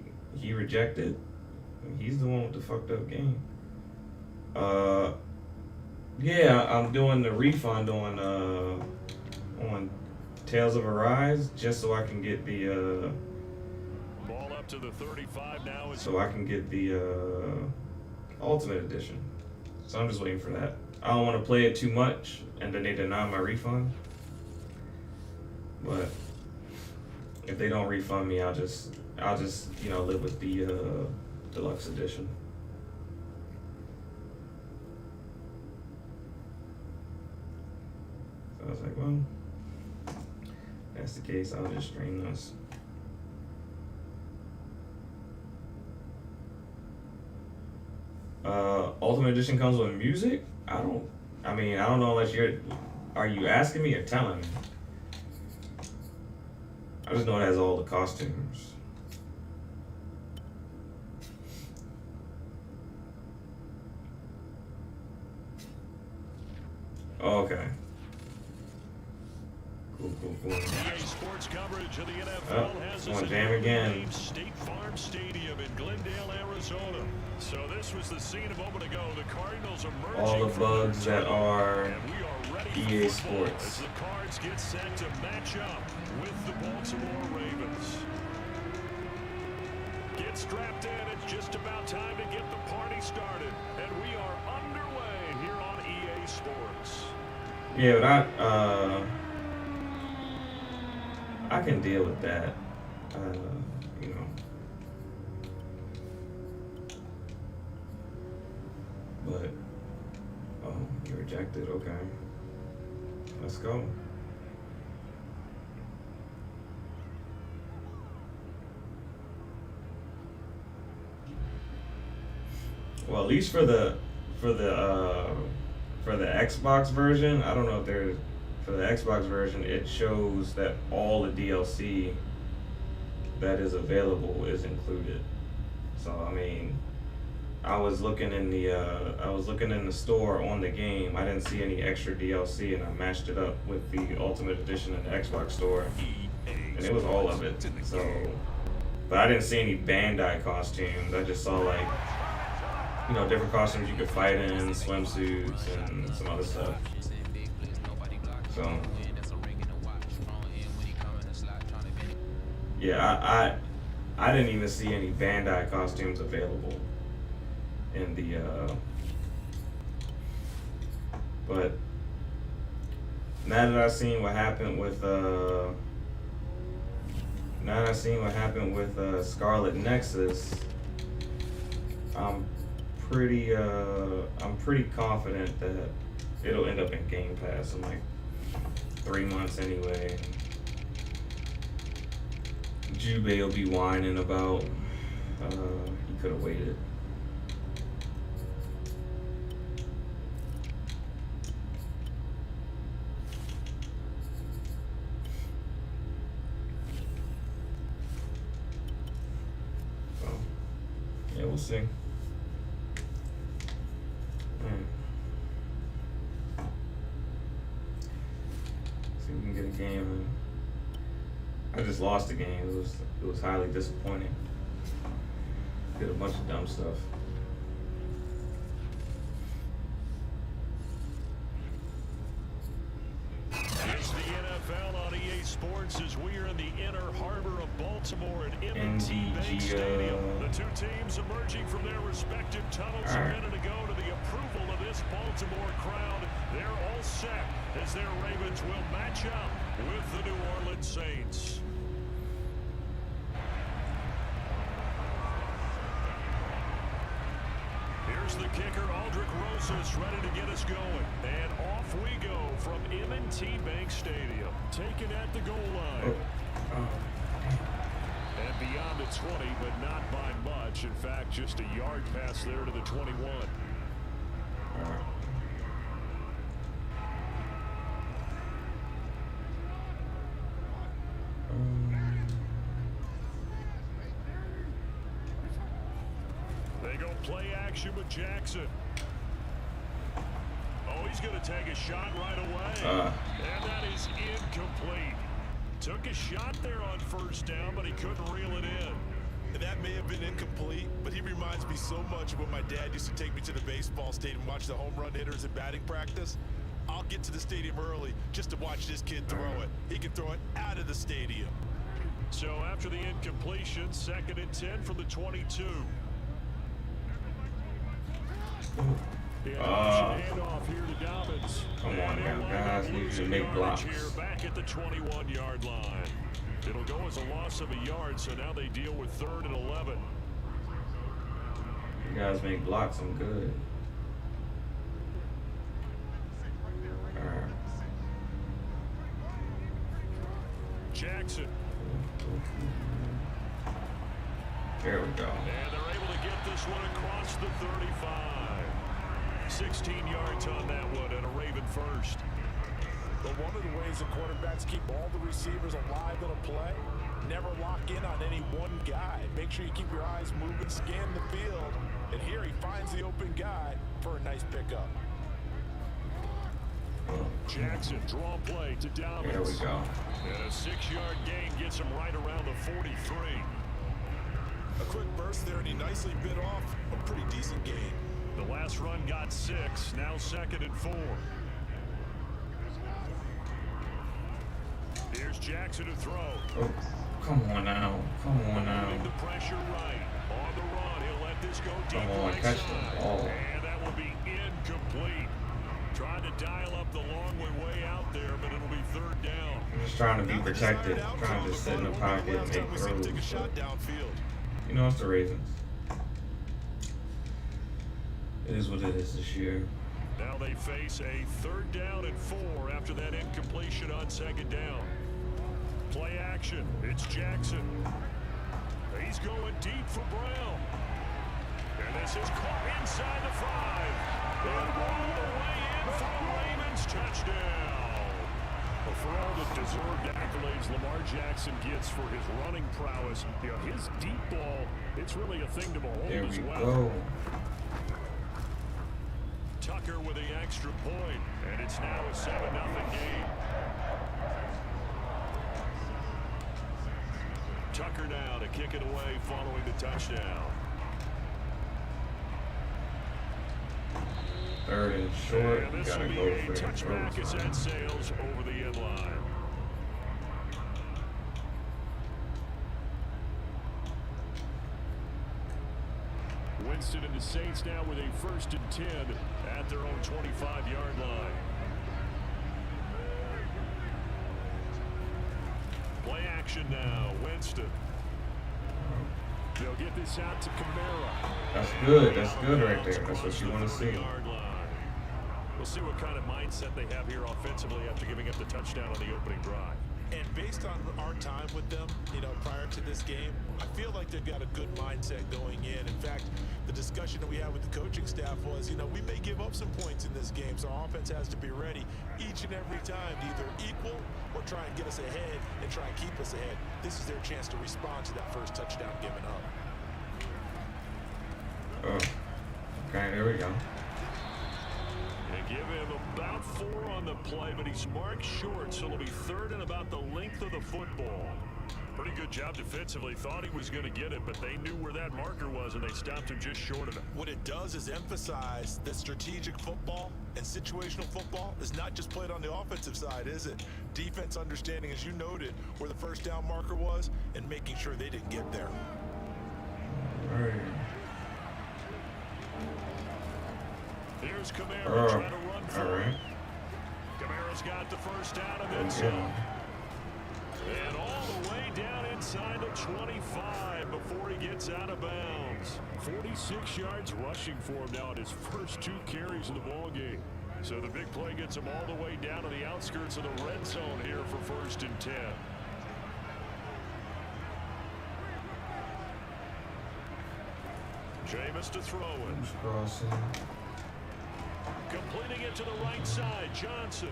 rejected. He's the one with the fucked up game. Yeah, I'm doing the refund on Tales of Arise just so I can get the ball up to the 35 now. So I can get the Ultimate Edition. So I'm just waiting for that. I don't want to play it too much and then they deny my refund. But if they don't refund me, I'll just live with the deluxe edition. So I was like, well, if that's the case, I'll just stream this. Ultimate Edition comes with music? I don't know unless are you asking me or telling me? I just know it has all the costumes. Oh, okay. Cool. EA Sports Sports coverage of the NFL has us on jam again. State Farm Stadium in Glendale, Arizona. So this was the scene a moment ago. The Cardinals emerging All the bugs that are and we are ready EA for football Sports. as the Cards get set to match up with the Baltimore Ravens. Get strapped in. It's just about time to get the party started. And we are underway here on EA Sports. Yeah, but I can deal with that. You know. But you rejected. Okay. Let's go. Well, at least for the Xbox version, I don't know if there's for the Xbox version, it shows that all the DLC that is available is included. So I mean, I was looking in the store on the game. I didn't see any extra DLC, and I matched it up with the Ultimate Edition in the Xbox store, and it was all of it. So, but I didn't see any Bandai costumes. I just saw like, you know, different costumes you could fight in, swimsuits, and some other stuff. So, yeah, I didn't even see any Bandai costumes available in the, but now that I've seen what happened with, Scarlet Nexus, I'm pretty confident that it'll end up in Game Pass in like 3 months anyway. Jubei will be whining about he could have waited. So, yeah, we'll see. See if we can get a game in. I just lost the game. It was highly disappointing. Did a bunch of dumb stuff. It's the NFL on EA Sports as we are in the inner harbor of Baltimore at M&T Bank Stadium. The two teams emerging from their respective tunnels a minute ago to the approval of this Baltimore crowd. They're all set as their Ravens will match up with the New Orleans Saints. Here's the kicker, Aldrich Rosas, ready to get us going. And off we go from M&T Bank Stadium. Taken at the goal line. And beyond the 20, but not by much. In fact, just a yard pass there to the 21. They go play action with Jackson. Oh, he's going to take a shot right away. And that is incomplete. Took a shot there on first down, but he couldn't reel it in. And that may have been incomplete, but he reminds me so much of when my dad used to take me to the baseball stadium and watch the home run hitters in batting practice. I'll get to the stadium early just to watch this kid throw it. He can throw it out of the stadium. So after the incompletion, 2nd and 10 from the 22. Handoff here to Dobbins. Come on now, guys. Need to make blocks. Here back at the 21-yard line. It'll go as a loss of a yard, so now they deal with 3rd and 11. You guys make blocks, I'm good. Jackson. There we go. And they're able to get this one across the 35. 16 yards on that one and a Raven first. But one of the ways the quarterbacks keep all the receivers alive in a play, never lock in on any one guy. Make sure you keep your eyes moving, scan the field, and here he finds the open guy for a nice pickup. Jackson, draw play to Dobbins. There we go. And a 6-yard gain gets him right around the 43. A quick burst there, and he nicely bit off a pretty decent gain. The last run got 6, now 2nd and 4. Here's Jackson to throw. Oh, come on now. Come on now. The pressure right. On the run, he'll let this go deep Come on, right catch side. the ball. And that will be incomplete. Trying to dial up the long way out there, but it'll be 3rd down. I'm just trying to be protected. Trying to just sit in the pocket and make throws. Take a shot downfield. You know, it's the Ravens. It is what it is this year. Now they face a 3rd down and 4 after that incompletion on 2nd down. Play action. It's Jackson. He's going deep for Brown. And this is caught inside the 5. And all the way in for the Ravens touchdown. Well, for all the deserved accolades Lamar Jackson gets for his running prowess, you know, his deep ball, it's really a thing to behold There as we well. go. Tucker with the extra point, and it's now a 7-0 game. Tucker now to kick it away following the touchdown. 3rd and short. And You this gotta will be go a for the touchback as throw. that sails over the end line. Winston and the Saints now with a 1st and 10 at their own 25-yard line. Play action now. Winston. They'll get this out to Kamara. That's good. That's good right there. That's what you want to see. We'll see what kind of mindset they have here offensively after giving up the touchdown on the opening drive. And based on our time with them, you know, prior to this game, I feel like they've got a good mindset going in. In fact, the discussion that we had with the coaching staff was, you know, we may give up some points in this game, so our offense has to be ready each and every time to either equal or try and get us ahead and try and keep us ahead. This is their chance to respond to that first touchdown given up. Oh. Okay, there we go. They give him about 4 on the play, but he's marked short, so it'll be 3rd and about the length of the football. Pretty good job defensively. Thought he was going to get it, but they knew where that marker was, and they stopped him just short of it. What it does is emphasize that strategic football and situational football is not just played on the offensive side, is it? Defense understanding, as you noted, where the first down marker was and making sure they didn't get there. All right. Here's Kamara trying to run All through. right. Kamara's got the first down and then some. And all the way down inside the 25 before he gets out of bounds. 46 yards rushing for him now in his first 2 carries of the ball game. So the big play gets him all the way down to the outskirts of the red zone here for 1st and 10. Jameis to throw it. Who's crossing? Completing it to the right side, Johnson.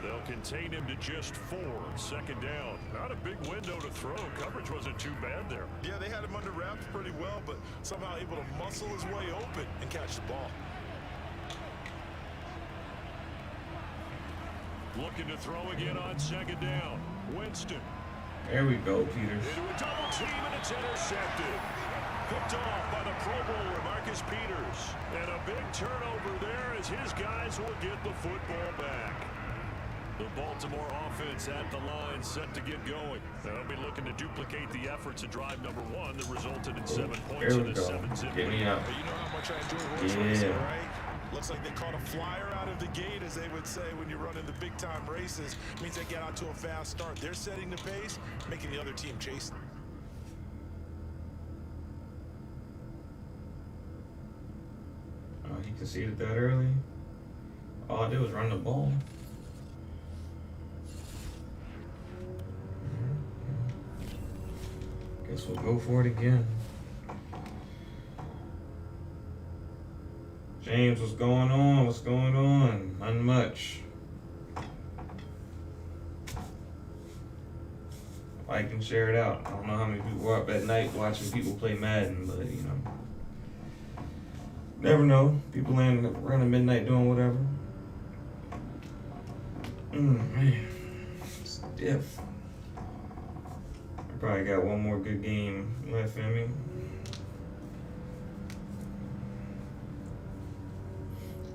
They'll contain him to just 4. 2nd down. Not a big window to throw. Coverage wasn't too bad there. Yeah, they had him under wraps pretty well, but somehow able to muscle his way open and catch the ball. Looking to throw again on 2nd down. Winston. There we go, Peters. Into a double team, and it's intercepted. Picked off by the Pro Bowler, Marcus Peters. And a big turnover there as his guys will get the football back. The Baltimore offense at the line set to get going. They'll be looking to duplicate the efforts of drive number 1 that resulted in 7 points There in we a go. 7-zip Get me win. up. But you know how much I enjoy horse racing, right? Looks like they caught a flyer out of the gate, as they would say when you're running the big-time races. Means they get out to a fast start. They're setting the pace, making the other team chase them. Oh, he conceded that early. All I did was run the ball. Guess we'll go for it again. James, what's going on? What's going on? Not much. Like and share it out. I don't know how many people are up at night watching people play Madden, but you know. Never know. People laying around at midnight doing whatever. Man, stiff. I probably got one more good game left in me.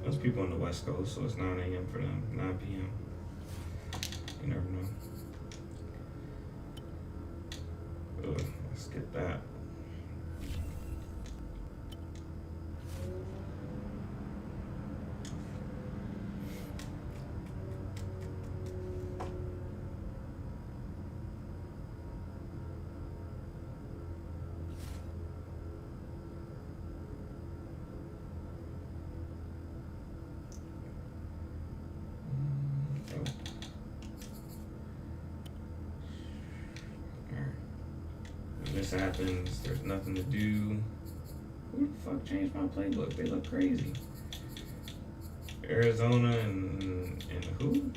Those people on the West Coast, so it's 9 a.m. for them, 9 p.m. You never know. Ugh, let's get that. This happens, there's nothing to do. Who the fuck changed my playbook? They look crazy. Arizona and who?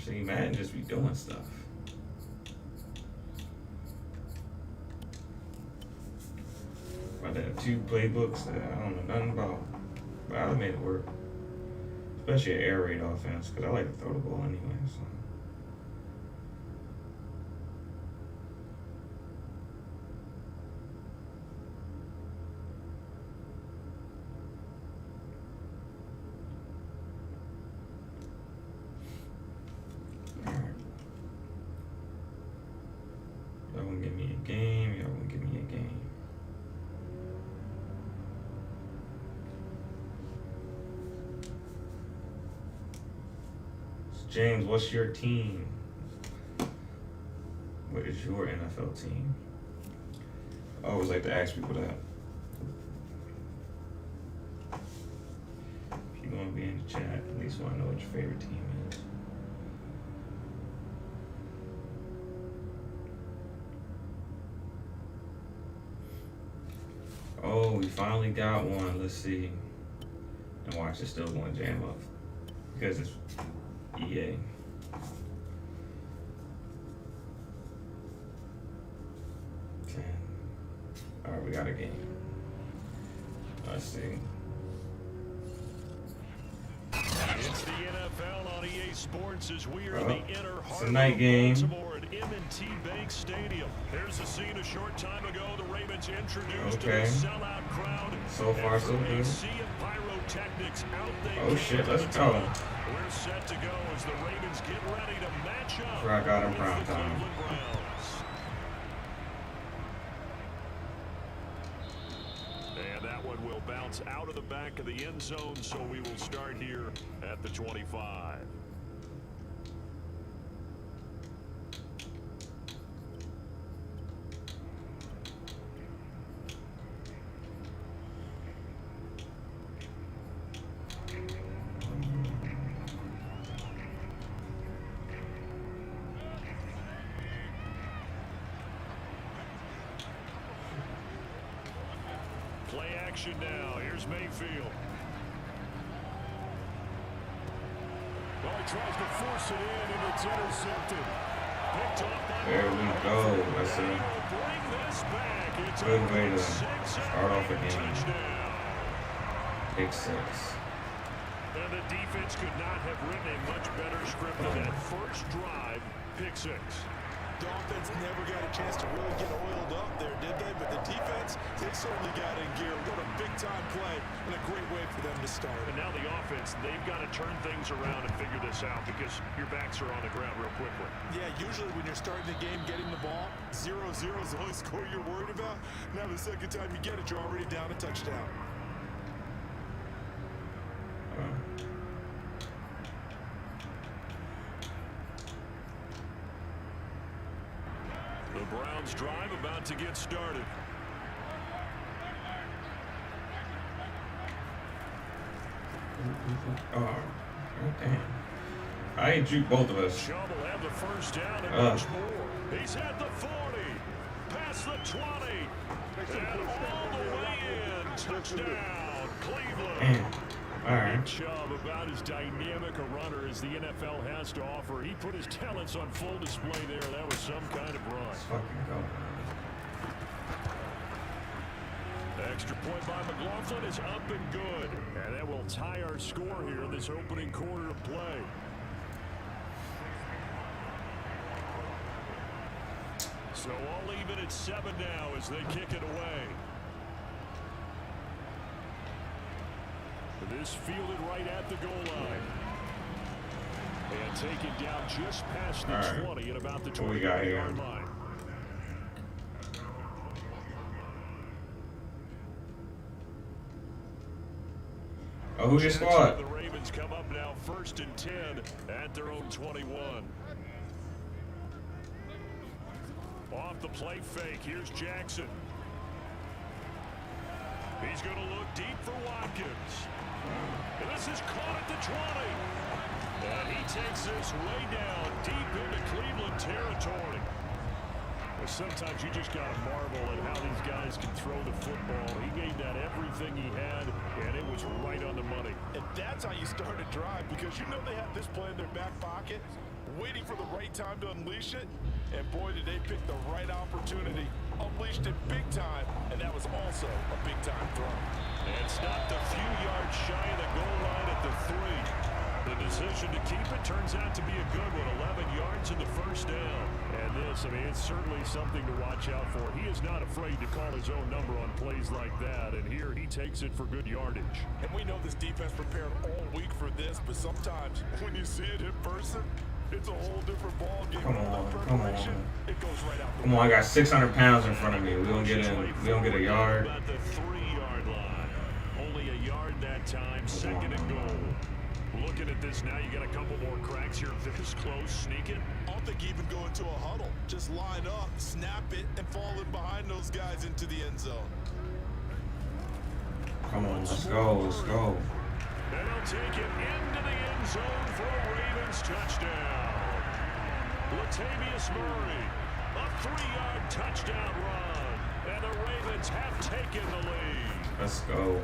See, Madden just be doing stuff. About to have 2 playbooks that I don't know nothing about. But I made it work. Especially an air raid offense, because I like to throw the ball anyway, so. Y'all gonna give me a game, y'all gonna give me a game. So James, what's your team? What is your NFL team? I always like to ask people that. If you're gonna be in the chat, at least want to know what your favorite team is. Oh, we finally got one. Let's see. And watch, it's still going to jam up. Because it's EA. Alright, we got a game. Let's see. It's the NFL on EA Sports as we are in the inner It's heart a night of game. Baltimore at M&T Bank Stadium. There's a scene a short time ago. The Ravens introduced to the sellout crowd. So far, so good. A sea of pyrotechnics out they Oh shit, let's go. We're set to go as the Ravens get ready to match up Before I got in with prime the time. Cleveland Browns. And that one will bounce out of the back of the end zone, so we will start here at the 25. Play action now. Here's Mayfield. Well, he tries to force it in, and it's intercepted. Picked off by There we go. That's a good way to start off a game. Pick 6. And the defense could not have written a much better script than that first drive. Pick 6. The offense never got a chance to really get oiled up there, did they? But the defense, they certainly got in gear. What a big-time play and a great way for them to start. And now the offense, they've got to turn things around and figure this out because your backs are on the ground real quickly. Yeah, usually when you're starting the game getting the ball, 0-0 is the only score you're worried about. Now the second time you get it, you're already down a touchdown. The Browns drive about to get started. Oh, damn. I juke both of us. Chubb will have the first down and much more. He's at the 40, past the 20, and all the way in. Touchdown, Cleveland. Damn. All right. Chubb, about as dynamic a runner as the NFL has to offer. He put his talents on full display there. That was some kind of run. Let's fucking go. Extra point by McLaughlin is up and good. And that will tie our score here in this opening quarter of play. So all even at 7 now as they kick it away. This fielded right at the goal line. And taken down just past the 20 at about the 20-yard line. Oh, who just scored? The Ravens come up now 1st and 10 at their own 21. Off the play fake, here's Jackson. He's going to look deep for Watkins. And this is caught at the 20. And he takes this way down deep into Cleveland territory. Well, sometimes you just got to marvel at how these guys can throw the football. He gave that everything he had, and it was right on the money. And that's how you start a drive, because you know they have this play in their back pocket, waiting for the right time to unleash it. And boy, did they pick the right opportunity. Unleashed it big time, and that was also a big-time throw. And stopped a few yards shy of the goal line at the 3. The decision to keep it turns out to be a good one. 11 yards in the first down. And this, I mean, it's certainly something to watch out for. He is not afraid to call his own number on plays like that. And here he takes it for good yardage. And we know this defense prepared all week for this, but sometimes when you see it in person, it's a whole different ball game. Come on. It goes right out the Come on, I got 600 pounds in front of me. We don't get a yard. About the 3-yard line. Only a yard that time. 2nd and goal. Looking at this now, you got a couple more cracks here. This close, sneak it. I don't think even go into a huddle. Just line up, snap it, and fall in behind those guys into the end zone. Come on, let's go. And they'll take it into the end zone for a Ravens touchdown. Latavius Murray, a 3-yard touchdown run. And the Ravens have taken the lead. Let's go.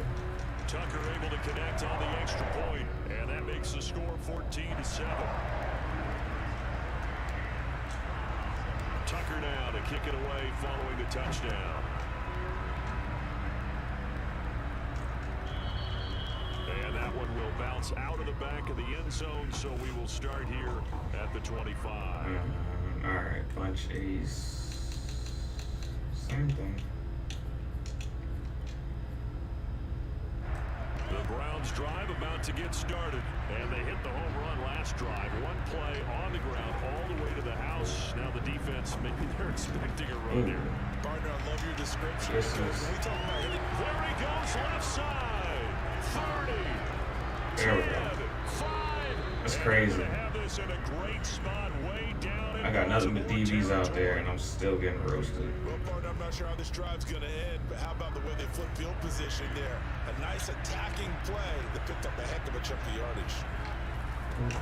Tucker able to connect on the extra point, and that makes the score 14-7. Tucker now to kick it away following the touchdown. And that one will bounce out of the back of the end zone, so we will start here at the 25. All right, bunch A's. Same thing. The Browns drive about to get started, and they hit the home run last drive. One play on the ground all the way to the house. Now the defense, maybe they're expecting a run here. Partner, I love your description. This When is, we talk about hitting, There he goes, left side. 30, there we 10, go. 5. That's And crazy. we're gonna have this in a great spot way down in I got nothing but Baltimore DBs out there, territory. and I'm still getting roasted. well, partner, I'm not sure how this drive's going to end, but how about the way they flip field position there? A nice attacking play that picked up a heck of a chunk of yardage.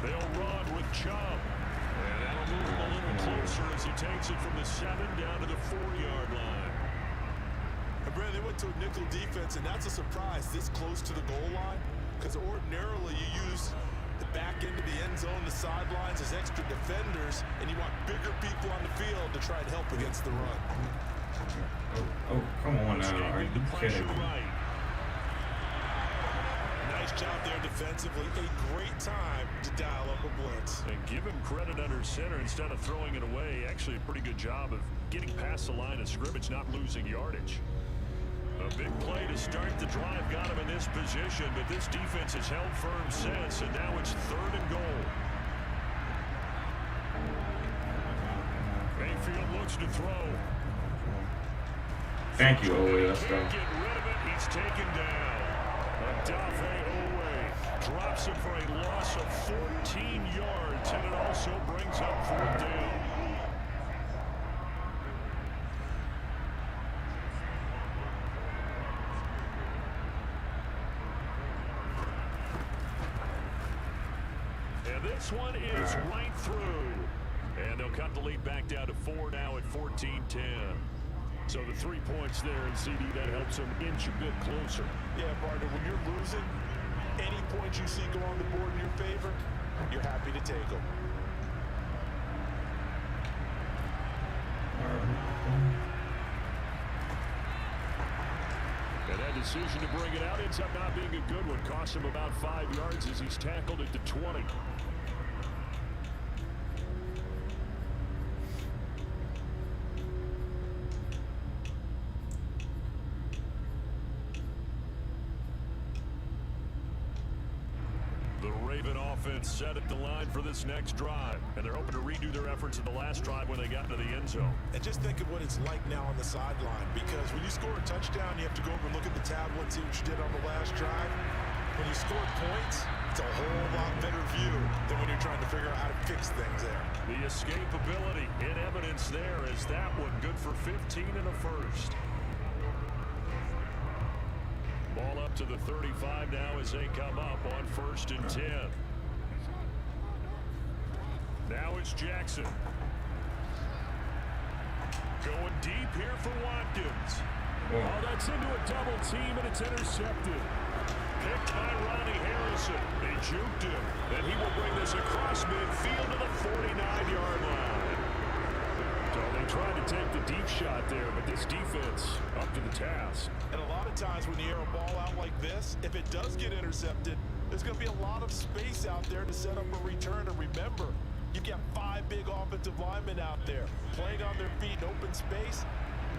They'll run with Chubb. And that'll move him a little closer as he takes it from the 7 down to the 4-yard line. And Brad, they went to a nickel defense, and that's a surprise this close to the goal line, because ordinarily you use the back end of the end zone, the sidelines as extra defenders, and you want bigger people on the field to try and help against the run. Oh, come on now. Are you kidding me? Right. Nice job there defensively. A great time to dial up a blitz. And give him credit under center instead of throwing it away. Actually, a pretty good job of getting past the line of scrimmage, not losing yardage. A big play to start the drive got him in this position, but this defense has held firm since, and now it's 3rd and goal. Mayfield looks to throw. Thank you, Owe. Let's go. Can't get rid of it. He's taken down. Adafe Owe drops him for a loss of 14 yards, and it also brings up 4th down. And this one is right through. And they'll cut the lead back down to 4 now at 14-10. So the 3 points there in CD, that helps them inch a bit closer. Yeah, partner, when you're losing, any points you see go on the board in your favor, you're happy to take them. And Bad decision to bring it out. Ends up not being a good one. Cost him about 5 yards as he's tackled at the 20. Offense set at the line for this next drive, and they're hoping to redo their efforts in the last drive when they got to the end zone. And just think of what it's like now on the sideline, because when you score a touchdown, you have to go over and look at the tablet and see what you did on the last drive. When you score points, it's a whole lot better view than when you're trying to figure out how to fix things there. The escapability in evidence there is that one good for 15 and a first. Ball up to the 35 now as they come up on 1st and 10. Now it's Jackson. Going deep here for Watkins. Oh, that's into a double team, and it's intercepted. Picked by Ronnie Harrison. They juked him, and he will bring this across midfield to the 49-yard line. So they tried to take the deep shot there, but this defense up to the task. And a lot of times when you air a ball out like this, if it does get intercepted, there's going to be a lot of space out there to set up a return. And remember, you've got 5 big offensive linemen out there playing on their feet in open space.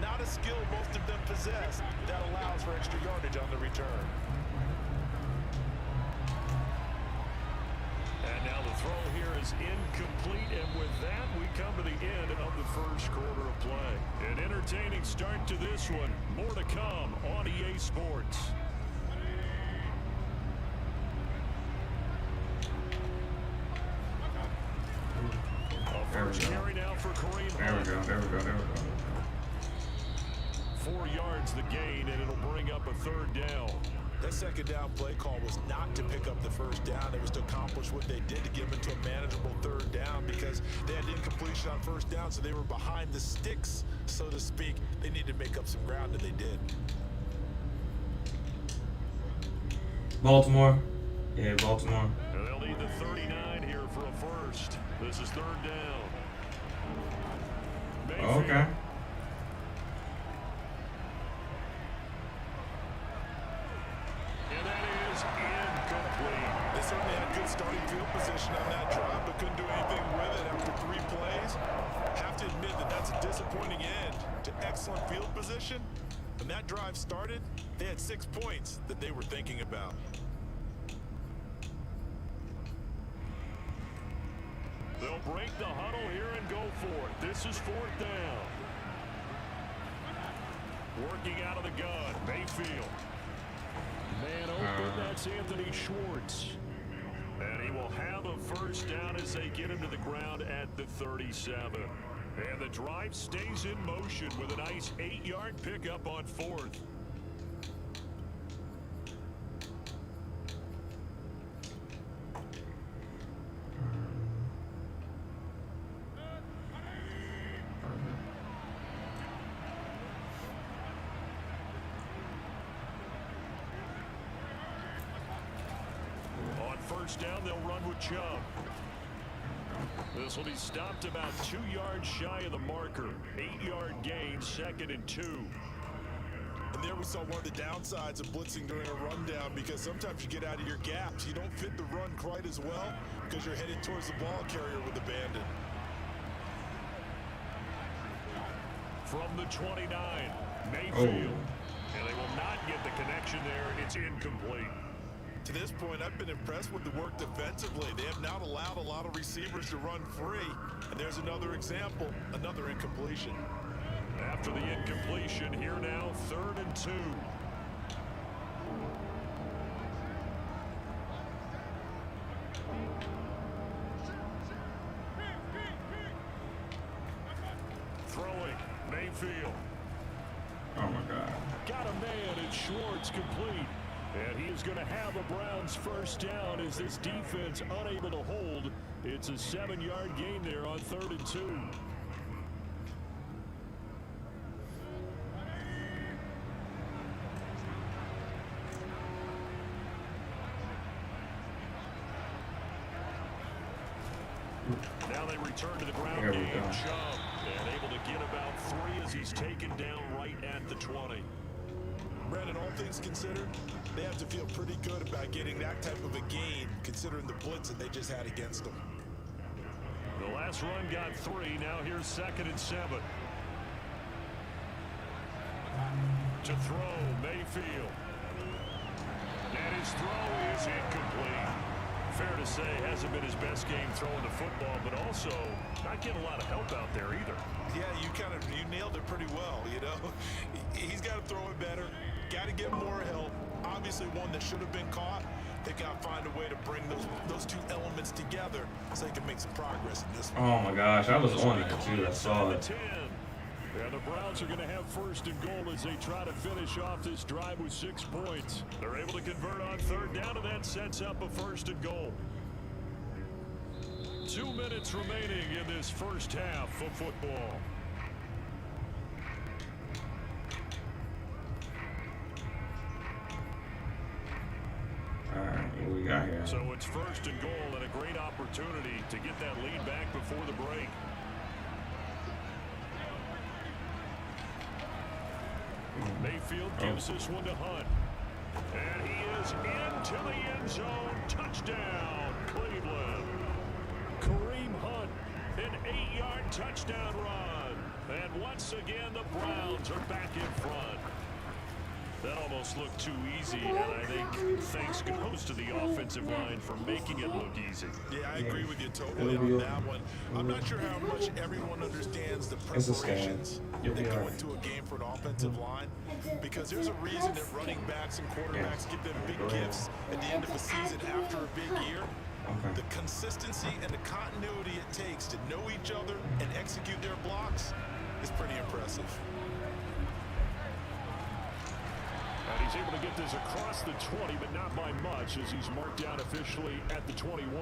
Not a skill most of them possess that allows for extra yardage on the return. And now the throw here is incomplete, and with that, we come to the end of the first quarter of play. An entertaining start to this one. More to come on EA Sports. First carry now for Kareem Hunt. There we go. 4 yards the gain, and it'll bring up a 3rd down. That second down play call was not to pick up the first down. It was to accomplish what they did to get them into a manageable 3rd down, because they had incompletion on 1st down, so they were behind the sticks, so to speak. They needed to make up some ground, and they did. Baltimore. Yeah, Baltimore. And they'll need the 39 here for a first. This is 3rd down. Oh, okay. And that is incomplete. They certainly had good starting field position on that drive, but couldn't do anything with it after 3 plays. Have to admit that that's a disappointing end to excellent field position. When that drive started, they had 6 points that they were thinking about. They'll break the huddle here and go for it. This is 4th down. Working out of the gun, Mayfield. Man open, that's Anthony Schwartz. And he will have a first down as they get him to the ground at the 37. And the drive stays in motion with a nice 8-yard pickup on 4th. First down, they'll run with Chubb. This will be stopped about 2 yards shy of the marker. 8-yard gain, 2nd and 2. And there we saw one of the downsides of blitzing during a rundown, because sometimes you get out of your gaps. You don't fit the run quite as well because you're headed towards the ball carrier with the bandit. From the 29, Mayfield. And they will not get the connection there. It's incomplete. To this point, I've been impressed with the work defensively. They have not allowed a lot of receivers to run free. And there's another example, another incompletion. After the incompletion, here now, 3rd and 2. Throwing, Mayfield. Oh my God. Got a man, and Schwartz complete. And he is going to have a Browns first down as this defense unable to hold. It's a 7-yard gain there on 3rd and 2. Now they return to the ground game. Chubb, and able to get about 3 as he's taken down right at the 20. Brandon, and all things considered, they have to feel pretty good about getting that type of a gain, considering the blitz that they just had against them. The last run got 3. Now here's 2nd and 7. To throw, Mayfield. And his throw is incomplete. Fair to say, hasn't been his best game throwing the football, but also not getting a lot of help out there either. Yeah, you nailed it pretty well, you know. He's got to throw it better, got to get more help. Obviously one that should have been caught. They got to find a way to bring those two elements together so they can make some progress in this one. Oh my gosh, I was on there too. I saw it. And the Browns are going to have 1st and goal as they try to finish off this drive with 6 points. They're able to convert on 3rd down, and that sets up a 1st and goal. 2 minutes remaining in this first half of football. All right, what we got here? So it's 1st and goal and a great opportunity to get that lead back before the break. Mayfield gives this one to Hunt. And he is into the end zone. Touchdown, Cleveland. Kareem Hunt, an 8-yard touchdown run. And once again, the Browns are back in front. That almost looked too easy, and I think thanks goes to the offensive line for making it look easy. Yeah, I agree with you totally on that one. I'm not sure how much everyone understands the preparations that go into a game for an offensive line, because there's a reason that running backs and quarterbacks give them big gifts at the end of the season after a big year. The consistency and the continuity it takes to know each other and execute their blocks is pretty impressive. And he's able to get this across the 20, but not by much, as he's marked down officially at the 21.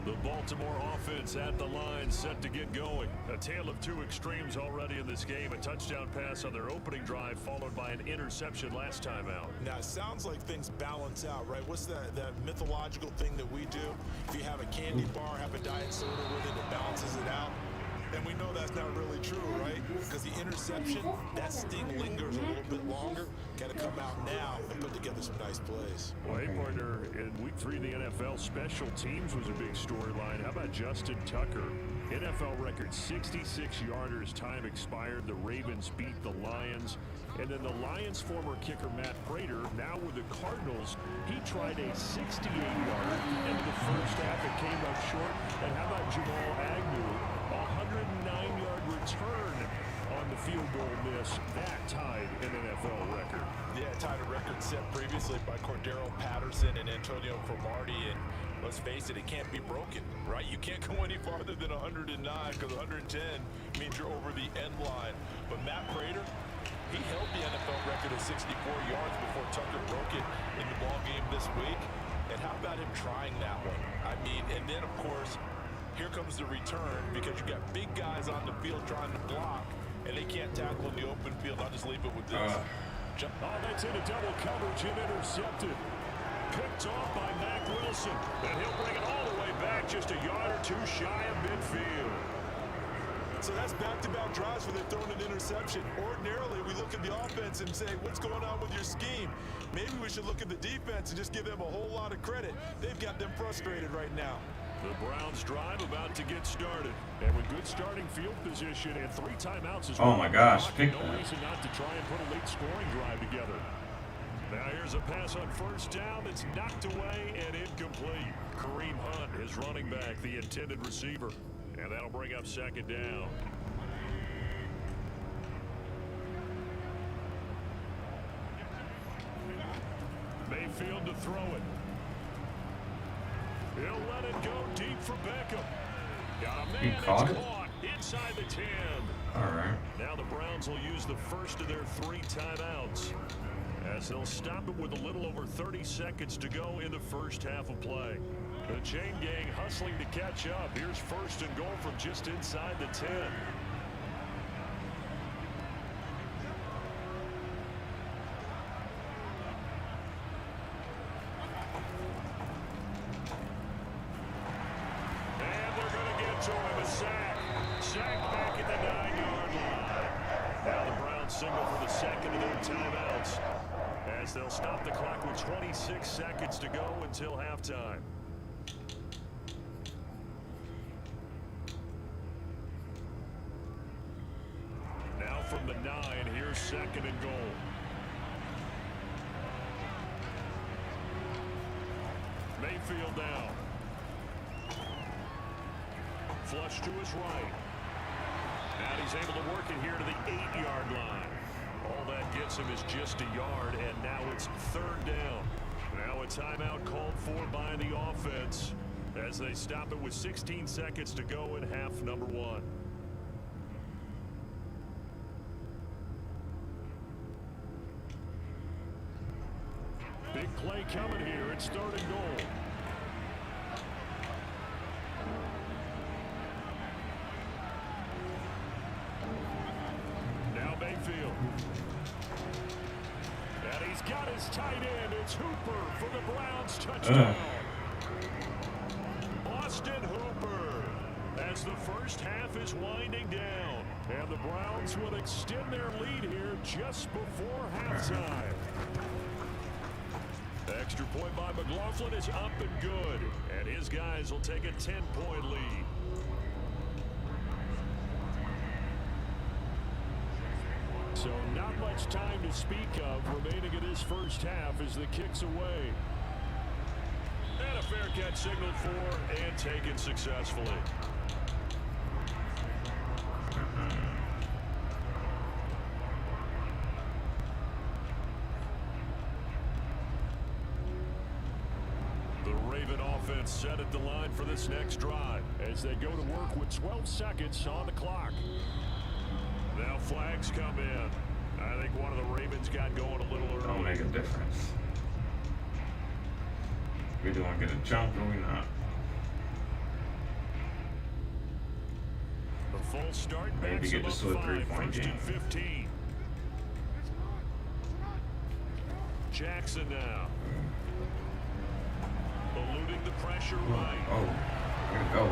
The Baltimore offense at the line, set to get going. A tale of 2 extremes already in this game. A touchdown pass on their opening drive, followed by an interception last time out. Now, it sounds like things balance out, right? What's that mythological thing that we do? If you have a candy bar, have a diet soda with it, it balances it out. And we know that's not really true, right? Because the interception, that sting lingers a little bit longer. Got to come out now and put together some nice plays. Well, hey, partner, in week 3 in the NFL, special teams was a big storyline. How about Justin Tucker? NFL record 66-yarders, time expired. The Ravens beat the Lions. And then the Lions' former kicker, Matt Prater, now with the Cardinals, he tried a 68-yarder into the first half. It came up short. And how about Jamal Agnew? 109-yard return on the field goal miss. That tied an NFL record. Yeah, tied a record set previously by Cordero Patterson and Antonio Cromartie. And let's face it, it can't be broken, right? You can't go any farther than 109 because 110 means you're over the end line. But Matt Prater, he held the NFL record of 64 yards before Tucker broke it in the ball game this week. And how about him trying that one? I mean, and then, of course, here comes the return, because you got big guys on the field trying to block, and they can't tackle in the open field. I'll just leave it with this. Oh, that's into double coverage and intercepted. Picked off by Mack Wilson, and he'll bring it all the way back, just a yard or 2 shy of midfield. So that's back-to-back drives where they've thrown an interception. Ordinarily, we look at the offense and say, what's going on with your scheme? Maybe we should look at the defense and just give them a whole lot of credit. They've got them frustrated right now. The Browns drive about to get started, and with good starting field position and 3 timeouts as Oh well. my gosh, pick no that. reason not to try and put a late scoring drive together. Now here's a pass on 1st down that's knocked away and incomplete. Kareem Hunt is running back, the intended receiver, and that'll bring up 2nd down. Mayfield to throw it. He'll let it go deep for Beckham. Got a man, caught it's it? caught inside the 10. All right. Now the Browns will use the first of their 3 timeouts, as they'll stop it with a little over 30 seconds to go in the first half of play. The chain gang hustling to catch up. Here's 1st and goal from just inside the 10. signal for the second of their timeouts, as they'll stop the clock with 26 seconds to go until halftime. Now from the 9, here's second and goal. Mayfield down. Flush to his right. And he's able to work it here to the 8-yard line. All that gets him is just a yard, and now it's third down. Now a timeout called for by the offense as they stop it with 16 seconds to go in half number 1. Big play coming here. It's third and goal. Now Mayfield. And he's got his tight end. It's Hooper for the Browns touchdown. Austin Hooper as the first half is winding down. And the Browns will extend their lead here just before halftime. Extra point by McLaughlin is up and good, and his guys will take a 10-point lead. So not much time to speak of remaining in this first half as the kick's away. And a fair catch signaled for and taken successfully. Set at the line for this next drive as they go to work with 12 seconds on the clock. Now flags come in. I think one of the Ravens got going a little early. Don't make a difference. We don't get a jump or we not. The full start. Maybe get this to a 3-point game. 15. Jackson now. Eluding the pressure right. Oh, way to go.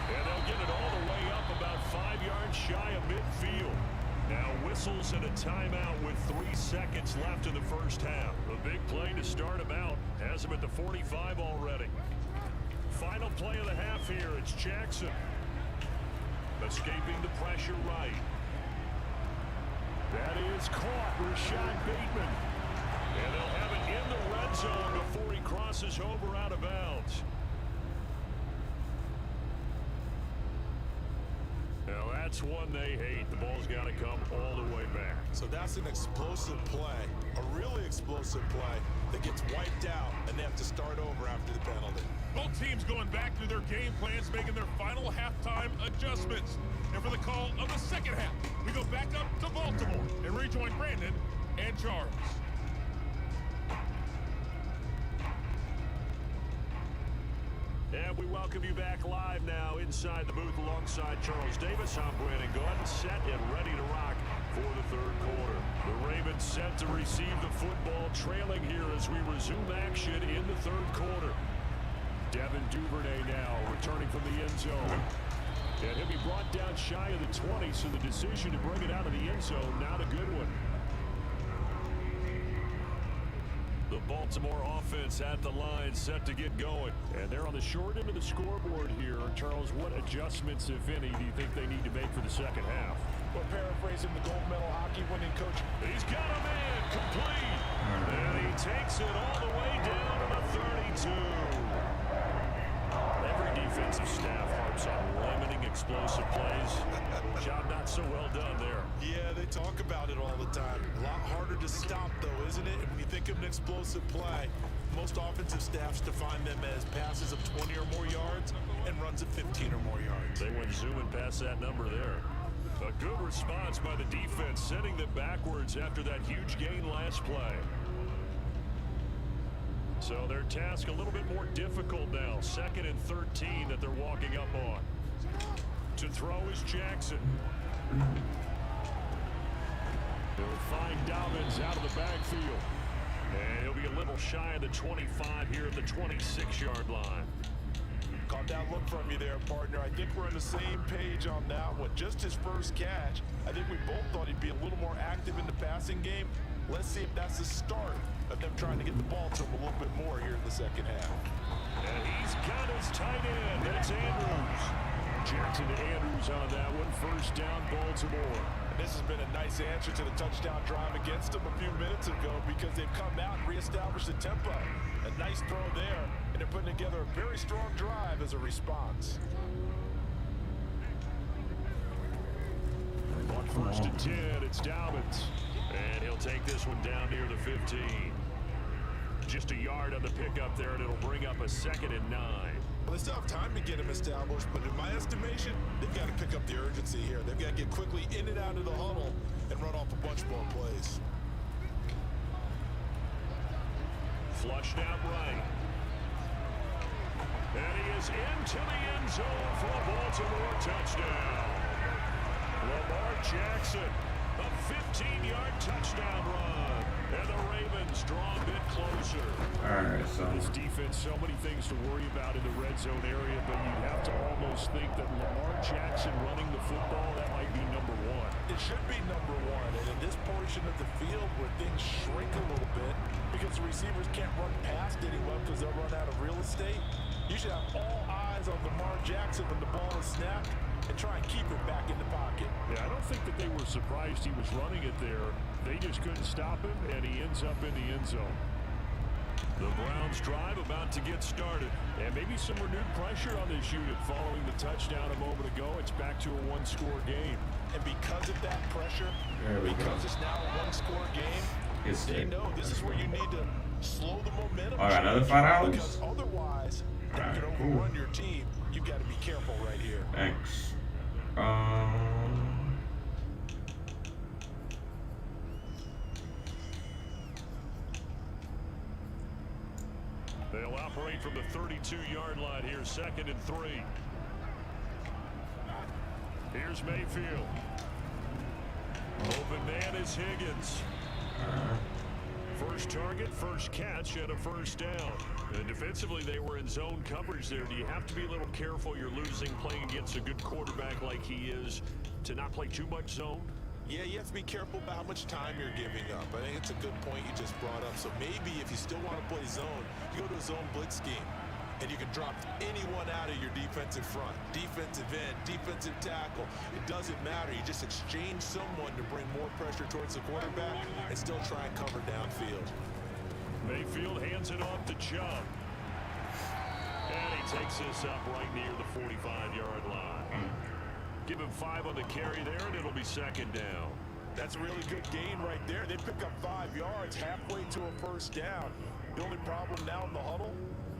And they'll get it all the way up about 5 yards shy of midfield. Now whistles and a timeout with 3 seconds left in the first half. A big play to start him out. Has him at the 45 already. Final play of the half here. It's Jackson. Escaping the pressure right. That is caught. Rashad Bateman. And they'll have it in the red zone before he crosses over out of bounds. Now that's one they hate. The ball's got to come all the way back. So that's an explosive play, a really explosive play that gets wiped out, and they have to start over after the penalty. Both teams going back through their game plans, making their final halftime adjustments. And for the call of the second half, we go back up to Baltimore and rejoin Brandon and Charles. And we welcome you back live now inside the booth alongside Charles Davis. I'm Brandon Gordon, set and ready to rock for the third quarter. The Ravens set to receive the football, trailing here as we resume action in the third quarter. Devin Duvernay now returning from the end zone. And he'll be brought down shy of the 20, so the decision to bring it out of the end zone, not a good one. The Baltimore offense at the line set to get going. And they're on the short end of the scoreboard here. Charles, what adjustments, if any, do you think they need to make for the second half? Well, paraphrasing the gold medal hockey winning coach. He's got a man complete. And he takes it all the way down to the 32. Every defensive staff harps on limiting explosive plays. Job not so well done there. Yeah, they talk about it all the time. A lot harder to stop, though, isn't it? When you think of an explosive play, most offensive staffs define them as passes of 20 or more yards and runs of 15 or more yards. They went zooming past that number there. A good response by the defense, sending them backwards after that huge gain last play. So their task a little bit more difficult now. 2nd and 13 that they're walking up on. To throw is Jackson. They'll find Dobbins out of the backfield. And he'll be a little shy of the 25 here at the 26-yard line. Caught that look from you there, partner. I think we're on the same page on that one. Just his first catch. I think we both thought he'd be a little more active in the passing game. Let's see if that's the start of them trying to get the ball to him a little bit more here in the second half. And he's got his tight end. That's Andrews. Jackson to Andrews on that one. First down, Baltimore. And this has been a nice answer to the touchdown drive against them a few minutes ago because they've come out and reestablished the tempo. A nice throw there, and they're putting together a very strong drive as a response. On 1st and 10, it's Dobbins. And he'll take this one down near the 15. Just a yard on the pickup there, and it'll bring up a 2nd and 9. Well, they still have time to get him established, but in my estimation, they've got to pick up the urgency here. They've got to get quickly in and out of the huddle and run off a bunch more plays. Flushed out right. And he is into the end zone for a Baltimore touchdown. Lamar Jackson, a 15-yard touchdown run. And the Ravens draw a bit closer. All right, so This defense, so many things to worry about in the red zone area, but you'd have to almost think that Lamar Jackson running the football, that might be number one. It should be number one, and in this portion of the field where things shrink a little bit because the receivers can't run past anyone because they'll run out of real estate, you should have all eyes on Lamar Jackson when the ball is snapped and try and keep it back in the pocket. Yeah, I don't think that they were surprised he was running it there. They just couldn't stop him, and he ends up in the end zone. The Browns drive about to get started, and maybe some renewed pressure on this unit following the touchdown a moment ago. It's back to a one-score game. And because of that pressure, because it's now a one-score game, they know this is where you need to slow the momentum. All right, another $5. Because otherwise, they can overrun your team. You've got to be careful right here. Thanks. They'll operate from the 32-yard line here, 2nd and 3. Here's Mayfield. Open man is Higgins. First target, first catch, and a first down. And defensively, they were in zone coverage there. Do you have to be a little careful? You're losing playing against a good quarterback like he is to not play too much zone? Yeah, you have to be careful about how much time you're giving up. I think it's a good point you just brought up. So maybe if you still want to play zone, you go to a zone blitz scheme. And you can drop anyone out of your defensive front. Defensive end, defensive tackle. It doesn't matter. You just exchange someone to bring more pressure towards the quarterback and still try and cover downfield. Mayfield hands it off to Chubb. And he takes this up right near the 45-yard line. Give him 5 on the carry there, and it'll be 2nd down. That's a really good gain right there. They pick up 5 yards halfway to a first down. The only problem now in the huddle,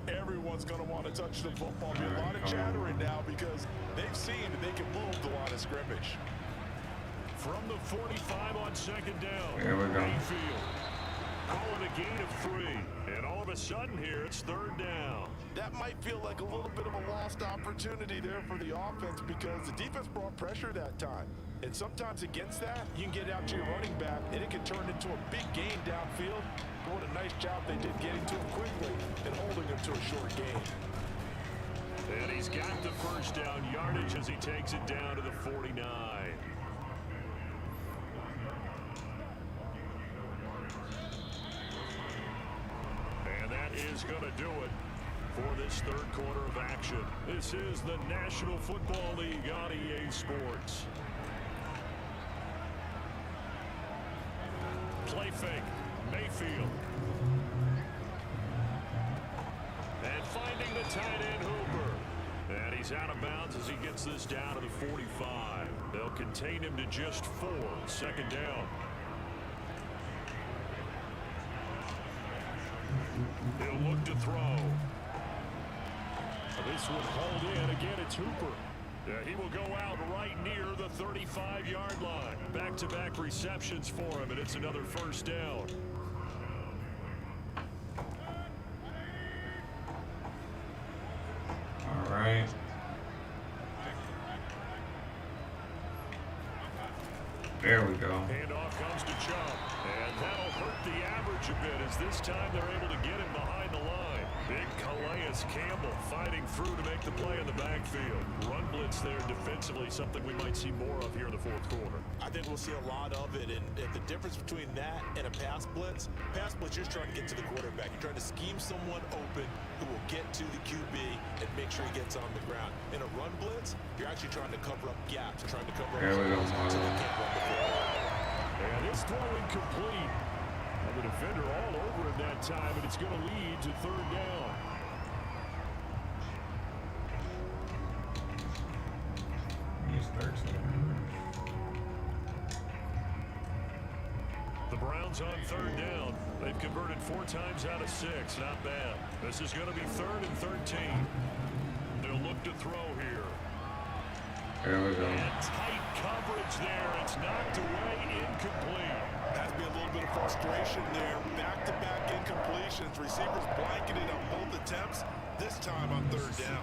everyone's going to want to touch the football. There'll be a lot of chattering now because they've seen that they can move the line of scrimmage. From the 45 on 2nd down. Here we go. Mayfield calling a gain of 3. And all of a sudden here, it's 3rd down. That might feel like a little bit of a lost opportunity there for the offense because the defense brought pressure that time. And sometimes against that, you can get out to your running back, and it can turn into a big gain downfield. What a nice job they did getting to him quickly and holding him to a short gain. And he's got the first down yardage as he takes it down to the 49. And that is going to do it for this 3rd quarter of action. This is the National Football League on EA Sports. Play fake, Mayfield. And finding the tight end Hooper. And he's out of bounds as he gets this down to the 45. They'll contain him to just 4. 2nd down. He'll look to throw. This would hold in. Again, it's Hooper. He will go out right near the 35-yard line. Back-to-back receptions for him, and it's another first down. All right. There we go. Handoff comes to Chubb. And that'll hurt the average a bit as this time they're able to get him behind the line. Big Calais Campbell fighting through to make the play in the backfield. Run blitz there defensively, something we might see more of here in the fourth quarter. I think we'll see a lot of it, and the difference between that and a pass blitz, you're trying to get to the quarterback. You're trying to scheme someone open who will get to the QB and make sure he gets on the ground. In a run blitz, you're actually trying to cover up gaps, trying to cover up There we go, so they can't run the football. And it's throw incomplete. And the defender all over him that time, and it's going to lead to third down. He's 13. The Browns on third down. They've converted 4 times out of 6. Not bad. This is going to be 3rd and 13. They'll look to throw here. There we go. And tight coverage there. It's knocked away, incomplete. Has to be a little bit of frustration there. Back-to-back incompletions. Receivers blanketed on both attempts. This time on third down.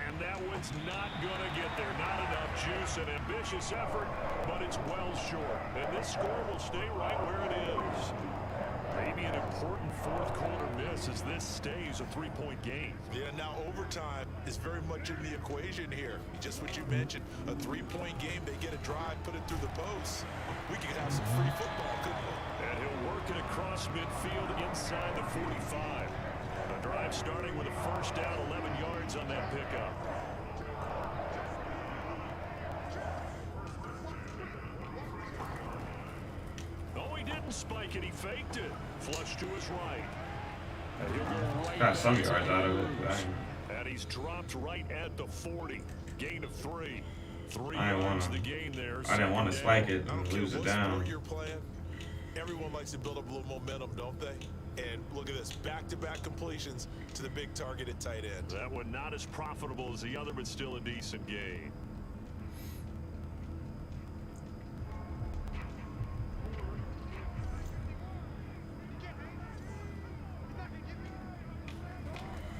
And that one's not going to get there. Not enough juice. An ambitious effort, but it's well short. And this score will stay right where it is. Maybe an important fourth quarter miss as this stays a 3-point game. Yeah, now overtime is very much in the equation here. Just what you mentioned, a 3-point game, they get a drive, put it through the posts. We could have some free football, couldn't we? And he'll work it across midfield inside the 45. A drive starting with a first down, 11 yards on that pickup. Spike it, he faked it. Flush to his right. And he'll go right. Got some yards out of it. And he's dropped right at the 40. Gain of 3. 3 I yards the gain there. I didn't want to spike it and lose it down. You're playing. Everyone likes to build up a little momentum, don't they? And look at this, back-to-back completions to the big targeted tight end. That one not as profitable as the other, but still a decent gain.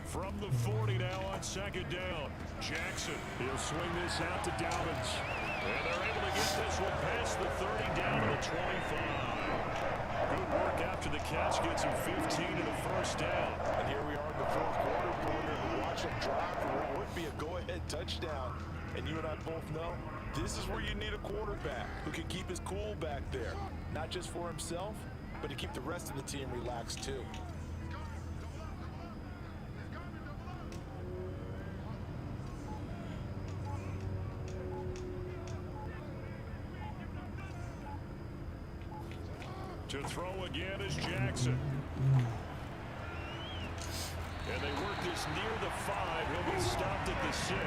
From the 40 now on second down. Jackson, he'll swing this out to Dobbins. And they're able to get this one past the 30 down to the 25. Good work after the catch gets him 15 and a first down. And here we are in the fourth quarter, partner. Watch him drive for what would be a go-ahead touchdown. And you and I both know this is where you need a quarterback who can keep his cool back there. Not just for himself, but to keep the rest of the team relaxed too. To throw again is Jackson. And they work this near the 5. He'll be stopped at the 6.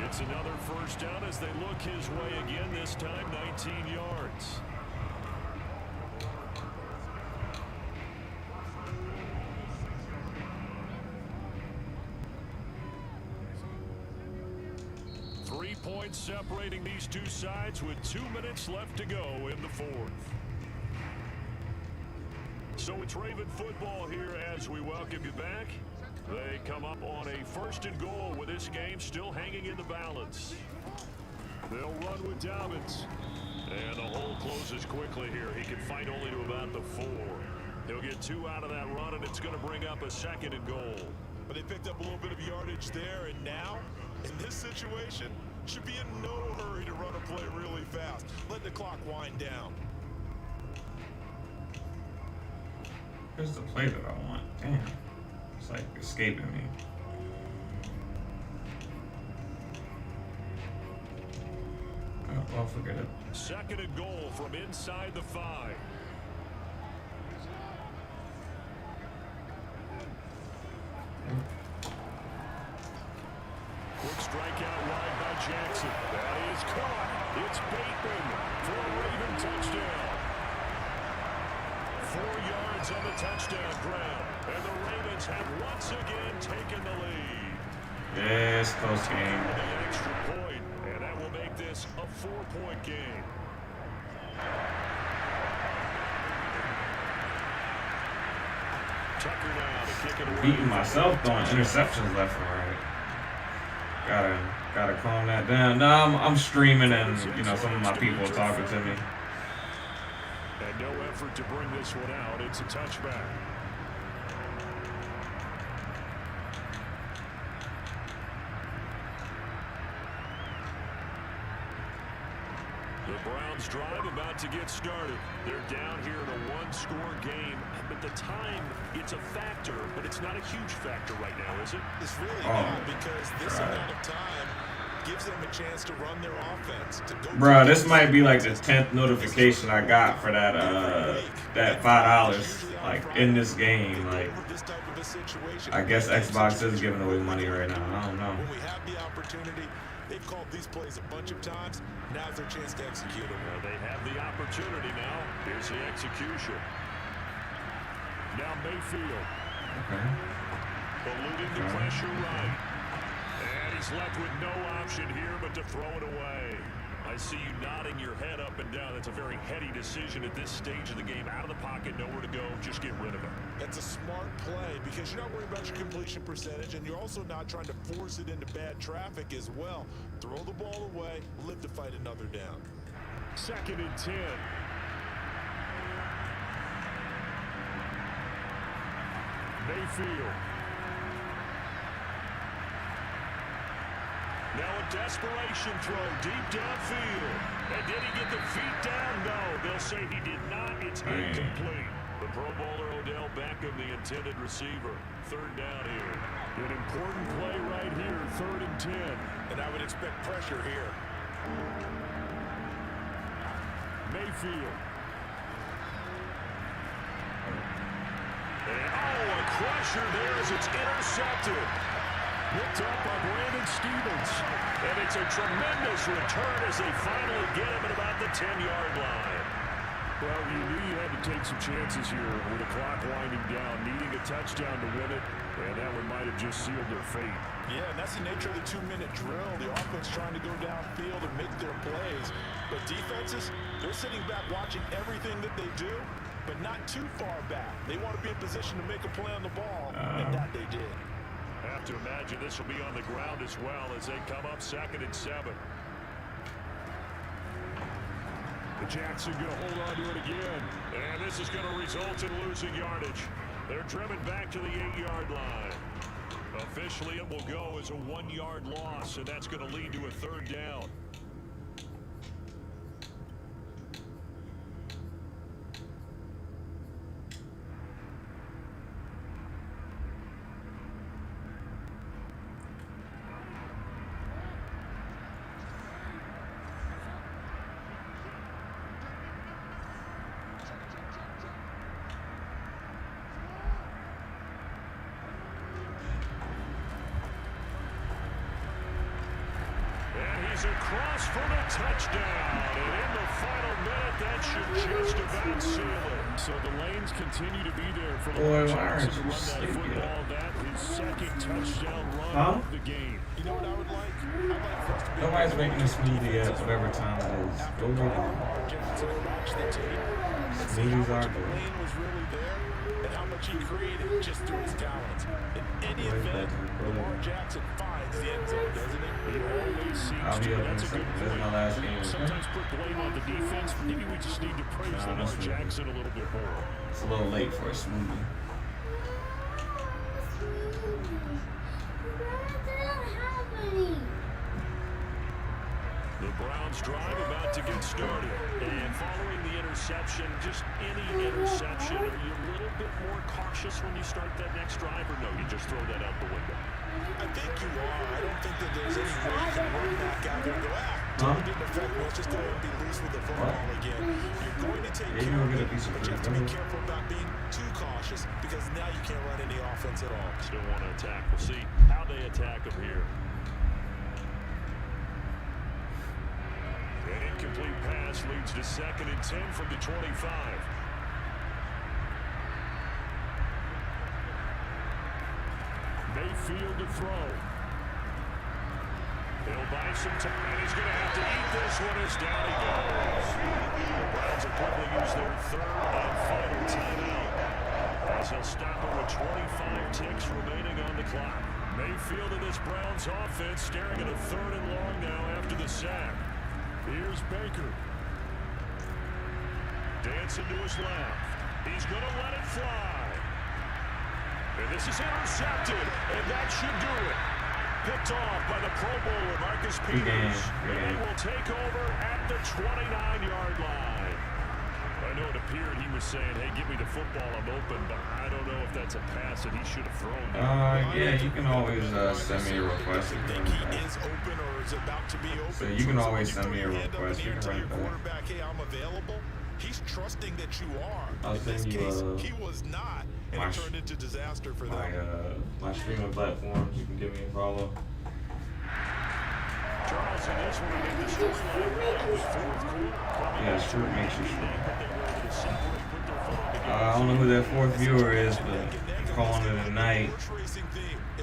It's another first down as they look his way again, this time 19 yards. Three points separating these two sides with 2 minutes left to go in the fourth. So it's Raven football here as we welcome you back. They come up on a 1st and goal with this game still hanging in the balance. They'll run with Dobbins. And the hole closes quickly here. He can fight only to about the 4. He'll get 2 out of that run, and it's going to bring up a 2nd and goal. But they picked up a little bit of yardage there, and now, in this situation, should be in no hurry to run a play really fast. Let the clock wind down. Here's the play that I want. Damn. It's like escaping me. Oh, I'll forget it. 2nd and goal from inside the 5. Quick strike out wide by Jackson. That is caught. It's Bateman for a Raven touchdown. 4 yards on the touchdown ground. And the Ravens have once again taken the lead. Yes, close game. The extra point, and that will make this a 4-point game. Tucker now to kick it away. Beating myself throwing interceptions left and right. Gotta calm that down. No, I'm streaming and some of my people are talking to me. And no effort to bring this one out. It's a touchback. The Browns drive about to get started. They're down here in a one-score game, but the time, it's a factor, but it's not a huge factor right now, is it? It's really not, because this amount of time gives them a chance to run their offense. Bruh, this might be like the 10th notification I got for that $5 like in this game. Like, I guess Xbox is giving away money right now. I don't know. When we have the opportunity, they've called these plays a bunch of times. Now's their chance to execute them. Well, they have the opportunity now. Here's the execution. Now Mayfield. Okay. Eluding the pressure right. And he's left with no option here but to throw it away. I see you nodding your head up and down. That's a very heady decision at this stage of the game. Out of the pocket, nowhere to go. Just get rid of it. That's a smart play because you're not worried about your completion percentage, and you're also not trying to force it into bad traffic as well. Throw the ball away, live to fight another down. 2nd and 10. Mayfield. Now a desperation throw deep downfield. And did he get the feet down? No, they'll say he did not. It's incomplete. The Pro Bowler Odell Beckham, the intended receiver. 3rd down here. An important play right here, 3rd and 10. And I would expect pressure here. Mayfield. And a crusher there as it's intercepted. Picked up by Brandon Stevens. And it's a tremendous return as they finally get him at about the 10-yard line. Well, you knew you had to take some chances here with the clock winding down, needing a touchdown to win it, and that one might have just sealed their fate. Yeah, and that's the nature of the 2-minute drill. The offense trying to go downfield and make their plays. But defenses, they're sitting back watching everything that they do, but not too far back. They want to be in position to make a play on the ball, and that they did. I have to imagine this will be on the ground as well as they come up 2nd and 7. Jackson going to hold on to it again. And this is going to result in losing yardage. They're driven back to the 8-yard line. Officially, it will go as a 1-yard loss, and that's going to lead to a 3rd down. Across for the touchdown, and in the final minute, that should just about seal it. So the lanes continue to be there for Lamar Jackson to run that football. That his 2nd touchdown run of the game. You know what I would like? I'd like for us to be Nobody's making a smoothie at whatever time it is. Go make it. Lamar Jackson watch the tape. Smoothies are The good. lane was really there, and how much he created just through his talents. In any Where's event, that? Lamar Jackson finds the end zone, doesn't he? He always seems I'll be to. up in a That's a second. good This is my last game. Sometimes put blame on the defense. Maybe we just need to praise Nah, Lamar that's good. Jackson a little bit more. It's a little late for a smoothie. The Browns drive about to get started. And following the interception, just any interception, are you a little bit more cautious when you start that next drive, or no, you just throw that out the window? I think you are. I don't think that there's any way you can run back out there and go, didn't affect me. Let's just go ahead and be loose with the football again. You're going to take care of it, but you have to be careful about being too cautious because now you can't run any offense at all. Still want to attack. We'll see how they attack them here. An incomplete pass leads to 2nd and 10 from the 25. Mayfield to throw. He'll buy some time, and he's going to have to eat this one as down he goes. The Browns will quickly use their 3rd and final timeout. As he'll stop it with 25 ticks remaining on the clock. Mayfield and this Browns offense staring at a 3rd and long now after the sack. Here's Baker. Dancing to his left. He's going to let it fly. And this is intercepted, and that should do it. Picked off by the Pro Bowler, Marcus Peters. And they will take over at the 29-yard line. I know it appeared he was saying, hey, give me the football, I'm open, but I don't know if that's a pass that he should have thrown there. Yeah, you can always send me a request. Think he is open or is about to be open. So you can always send me a request. You can run it back. Quarterback, hey, I'm available. He's trusting that you are. I'll In this send you, case, he was not, and it turned into disaster for them. My streaming platforms. You can give me a follow. Charles, in this one, again, the storyline was 4th quarter. Yeah, sure makes you sure. I don't know who that 4th viewer is, but calling it a night.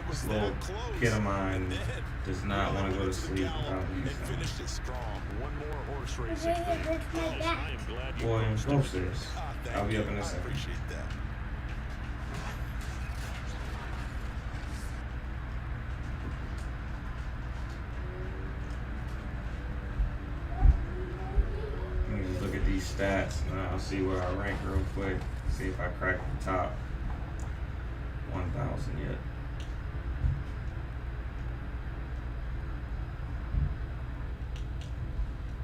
This little kid of mine does not want to go to sleep without these. One more horse racing thing. I am glad you Boy, go upstairs. I'll be up in a second. Appreciate that. Let me just look at these stats and I'll see where I rank real quick. See if I crack the top 1,000 yet.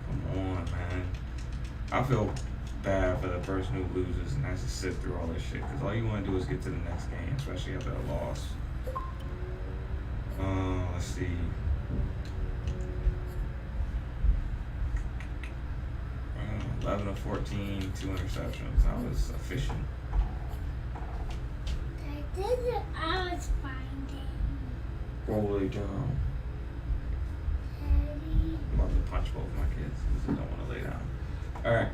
Come on, man. I feel bad for the person who loses and has to sit through all this shit, because all you want to do is get to the next game, especially after a loss. Let's see. Uh, 11 of 14, 2 interceptions. I was efficient. I was finding. Holy cow. I'm about to punch both my kids because they don't want to lay down. Alright.